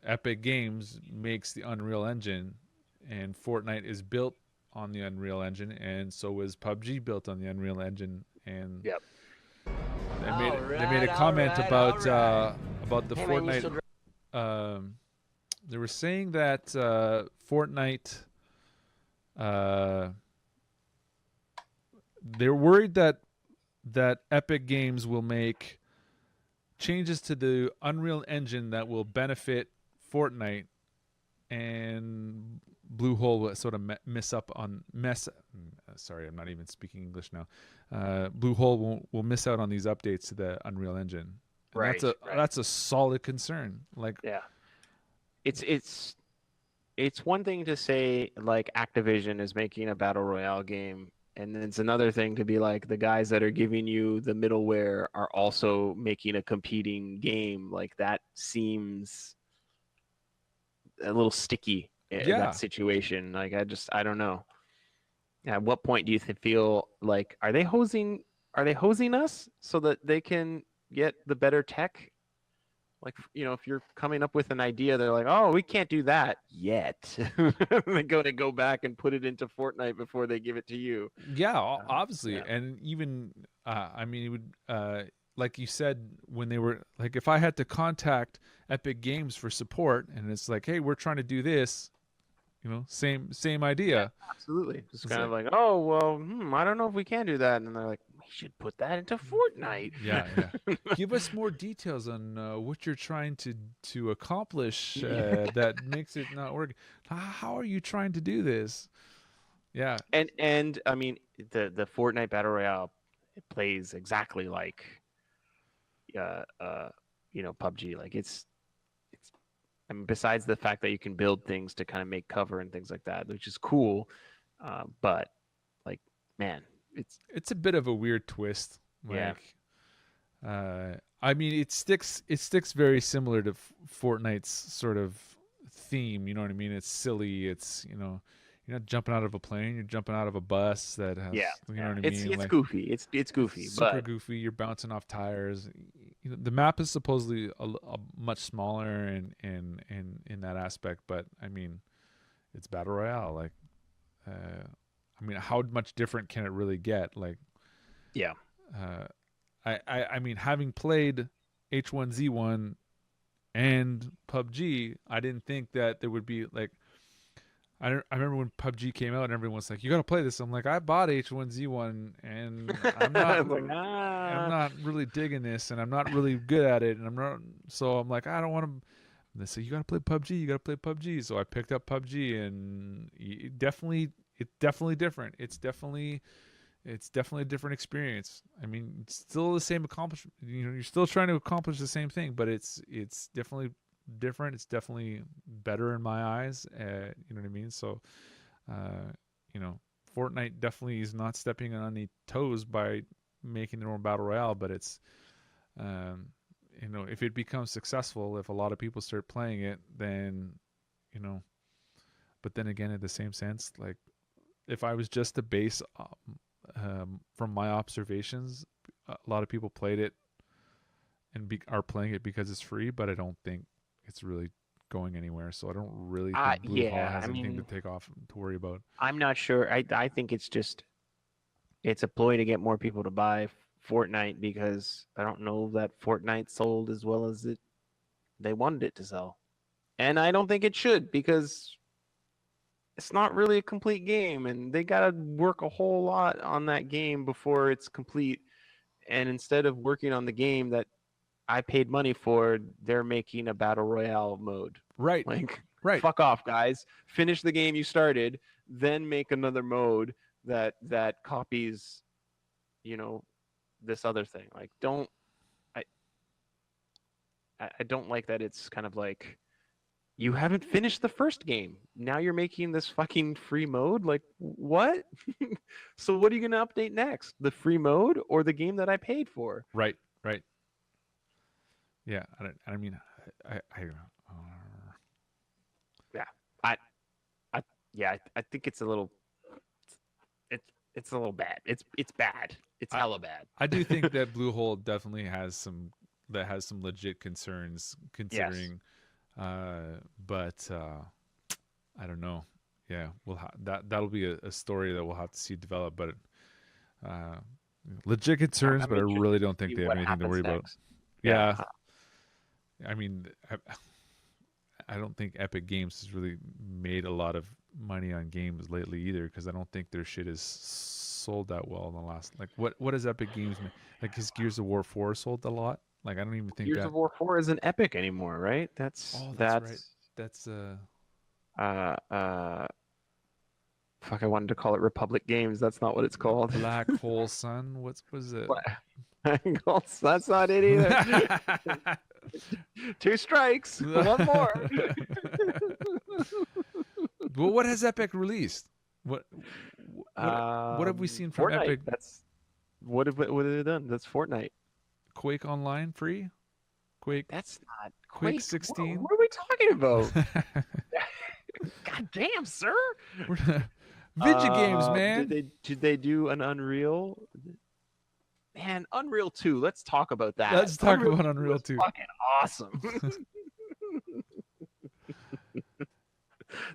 Epic Games makes the Unreal Engine, and Fortnite is built on the Unreal Engine, and so is PUBG built on the Unreal Engine. And Yep. they made a comment about the Hey man, you Fortnite. still They were saying that Fortnite. They're worried that Epic Games will make changes to the Unreal Engine that will benefit Fortnite, and Bluehole will sort of mess up on mess. Sorry, I'm not even speaking English now. Bluehole will miss out on these updates to the Unreal Engine, and right. Right. that's a solid concern. Like, Yeah. It's one thing to say like Activision is making a battle royale game, and then it's another thing to be like the guys that are giving you the middleware are also making a competing game. Like, that seems a little sticky in that yeah, situation. Like, I don't know. At what point do you feel like are they hosing us so that they can get the better tech? Like, if you're coming up with an idea, they're like, oh, we can't do that yet. They're going to go back and put it into Fortnite before they give it to you. yeah, Um, obviously, yeah. and even I mean, it would like you said, when they were like, if I had to contact Epic Games for support, and it's like, hey, we're trying to do this, same Yeah, idea. absolutely. Just It's kind of like, like, oh, well, I don't know if we can do that. And they're like, we should put that into Fortnite. yeah. Give us more details on what you're trying to accomplish Yeah. that makes it not work. How are you trying to do this? Yeah, And I mean, the Fortnite Battle Royale, it plays exactly like uh uh PUBG. Like, it's I mean, besides the fact that you can build things to kind of make cover and things like that, which is cool. But like, man, it's a bit of a weird twist. yeah. Like, I mean, it sticks very similar to Fortnite's sort of theme. You know what I mean? It's silly. It's you're not jumping out of a plane. You're jumping out of a bus that has, Yeah, you know yeah. what I It's mean? it's Like goofy. It's goofy, super but goofy. You're bouncing off tires. You know, the map is supposedly a much smaller in that aspect, but I mean, it's battle royale. Like, I mean, how much different can it really get? Like, yeah. uh, I mean, having played H1Z1 and PUBG, I didn't think that there would be like. I remember when PUBG came out and everyone was like, "You got to play this." I'm like, "I bought H1Z1 and Like, I'm not really digging this and I'm not really good at it and I'm not so I'm like, I don't want to." They say you got to play PUBG. You got to play PUBG. So I picked up PUBG and it's definitely different. It's definitely a different experience. I mean, it's still the same accomplishment. You know, you're still trying to accomplish the same thing, but it's definitely different. It's definitely better in my eyes. You know what I mean? So, uh, you know, Fortnite definitely is not stepping on any toes by making their own battle royale, but it's, um, you know, if it becomes successful, if a lot of people start playing it, then, you know, but then again, in the same sense, like if I was just to base from my observations, a lot of people played it and are playing it because it's free, but I don't think it's really going anywhere. So I don't really think Bluehole yeah. has I anything to mean, take off to worry about. I'm not sure. I think it's a ploy to get more people to buy Fortnite because I don't know that Fortnite sold as well as they wanted it to sell. And I don't think it should because it's not really a complete game and they got to work a whole lot on that game before it's complete. And instead of working on the game that I paid money for, they're making a battle royale mode. Right, Like, right. fuck off, guys. Finish the game you started, then make another mode that copies, you know, this other thing. Like, don't I I don't like that it's kind of like you haven't finished the first game. Now you're making this fucking free mode? Like, what? So what are you going to update next? The free mode or the game that I paid for? Right, right. Yeah, I mean, I Yeah. I I yeah, I think it's a little it's it's a little bad. It's bad. It's I, hella bad. I do think that Bluehole definitely has some legit concerns Yes. considering, but I don't know. Yeah, that'll be a story that we'll have to see develop, but uh, legit concerns, I'm but I really interested to don't think see they have what anything to happens worry about. next. Yeah. Yeah, I mean, I don't think Epic Games has really made a lot of money on games lately either, because I don't think their shit is sold that well in the last. Like, what has Epic Games like? His Gears of War 4 sold a lot. Like, I don't even think Gears that. of War 4 isn't epic anymore, right? Oh, that's right. That's That's uh uh fuck, I wanted to call it Republic Games. That's not what it's called. Black Hole Sun. What was it? That's not it either. Two strikes. One more. Well, what has Epic released? What what have we seen from Fortnite. Epic? That's what have they done? That's Fortnite. Quake Online free? Quake That's not Quake Quake. What, 16? what are we talking about? God damn, sir. Video games, man. Did they do an Unreal? Man, Unreal 2. Let's talk about that. Let's talk Unreal about 2 Unreal was 2. fucking awesome.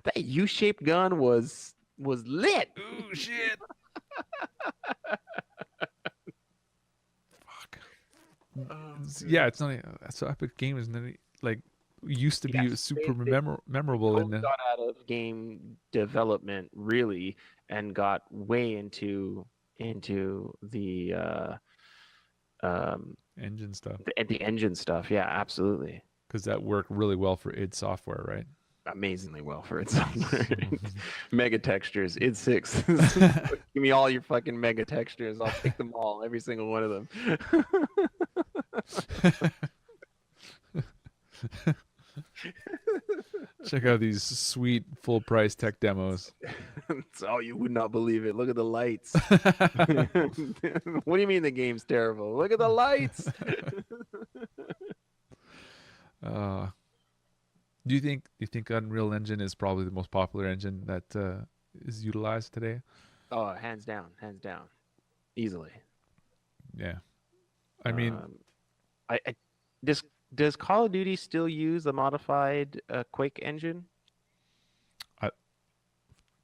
That U-shaped gun was lit. Ooh, shit. Fuck. Yeah, it's not so Epic Game is not like used to be Yes, super they memorable in totally got out of game development really and got way into the um engine stuff the engine stuff. Yeah, absolutely. because that worked really well for id Software, right? Amazingly well for its software. Mega textures. Id 6. Give me all your fucking mega textures. I'll take them all, every single one of them. Check out these sweet full price tech demos. Oh, you would not believe it. Look at the lights. What do you mean the game's terrible? Look at the lights. Do you think Unreal Engine is probably the most popular engine that is utilized today. Oh, hands down, easily. Yeah, I mean, I does Call of Duty still use a modified Quake engine? I,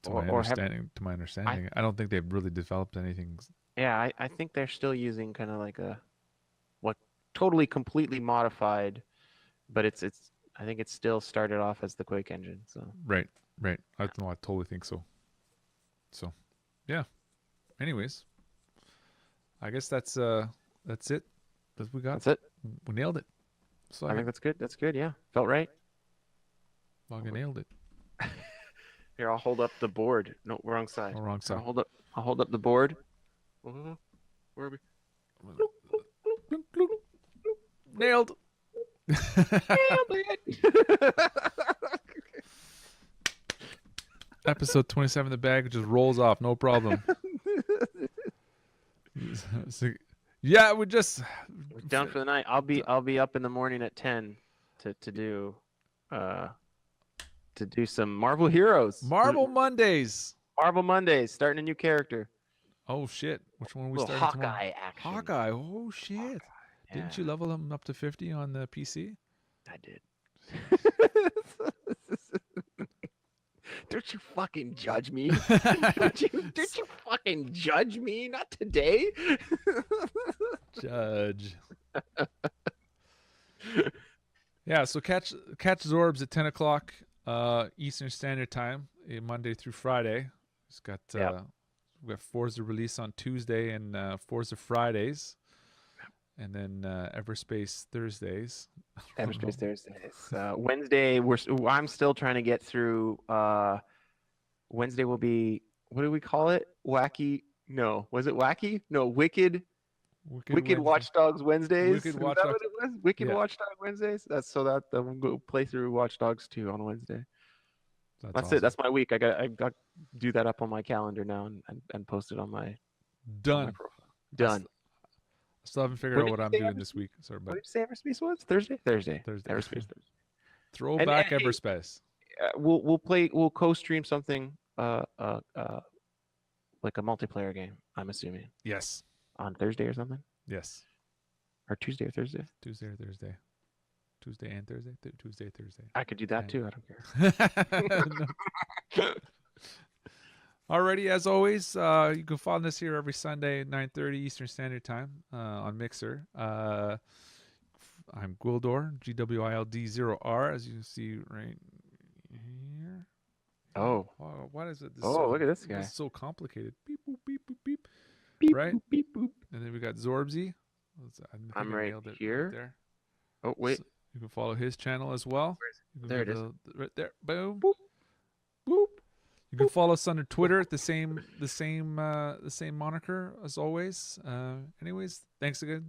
Or have to my I? understanding, I don't think they've really developed anything. Yeah, I think they're still using kind of like a what totally completely modified, but it's I think it still started off as the Quake engine. So Right, right. I totally think so. So, yeah. Anyways, I guess that's it. That we got. that's it. We nailed it. So I think that's good. That's good. Yeah, felt right. fucking nailed it. Here, I'll hold up the board. No, wrong side. Oh, wrong side. I'll hold up the board. Where are we? Bloop, bloop. Nailed. Episode 27 in the bag just rolls off, no problem. So, yeah, we just Down for the night. I'll be up in the morning at 10 to do some Marvel Heroes. Marvel Mondays. Marvel Mondays, starting a new character. Oh shit! Which one are we Little starting Hawkeye tomorrow? action. Hawkeye. Oh shit! Hawkeye, Didn't yeah. you level him up to 50 on the PC? I did. Don't you fucking judge me. Don't you fucking judge me. Not today. Judge. Yeah, so catch Zorbs at 10 o'clock Eastern Standard Time, Monday through Friday. It's got we got Forza release on Tuesday and Forza Fridays, and then Everspace Thursdays. Everspace Thursdays. Wednesday, I'm still trying to get through. Wednesday will be, what do we call it? Wacky? No, was it wacky? No, Wicked Watch Dogs Wednesdays. Wicked Is Watch that Dogs. what it was? Wicked Yeah. Watch Dog Wednesdays. I'm gonna go play through Watch Dogs 2 on Wednesday. That's awesome. it. That's my week. I got to do that up on my calendar now and post it on my Done. profile. Done. I still haven't figured out what I'm doing this week. Sorry, What but did you say Everspace was? Thursday. Thursday. Everspace Thursday. Throwback And, Everspace. We'll co-stream something like a multiplayer game, I'm assuming, Yes. on Thursday or something, Yes. or Tuesday or Thursday. Tuesday or Thursday. Tuesday and Thursday. Tuesday, Thursday. I could do that too. I don't care. Alrighty, as always, you can follow us here every Sunday at 9:30 Eastern Standard Time on Mixer. I'm Gwildor, GWILD0R, as you can see right here. Oh. Wow, what is it? Look at this guy. It's so complicated. Beep, boop, beep, boop, beep. Beep, Right? boop, beep, boop. And then we got Zorbsy. I think I'm I right nailed it here. Right there. Oh, wait. So you can follow his channel as well. There it is. Right there. Boom. Boop. Boop. You can follow us under Twitter at the same moniker as always. Anyways, thanks again.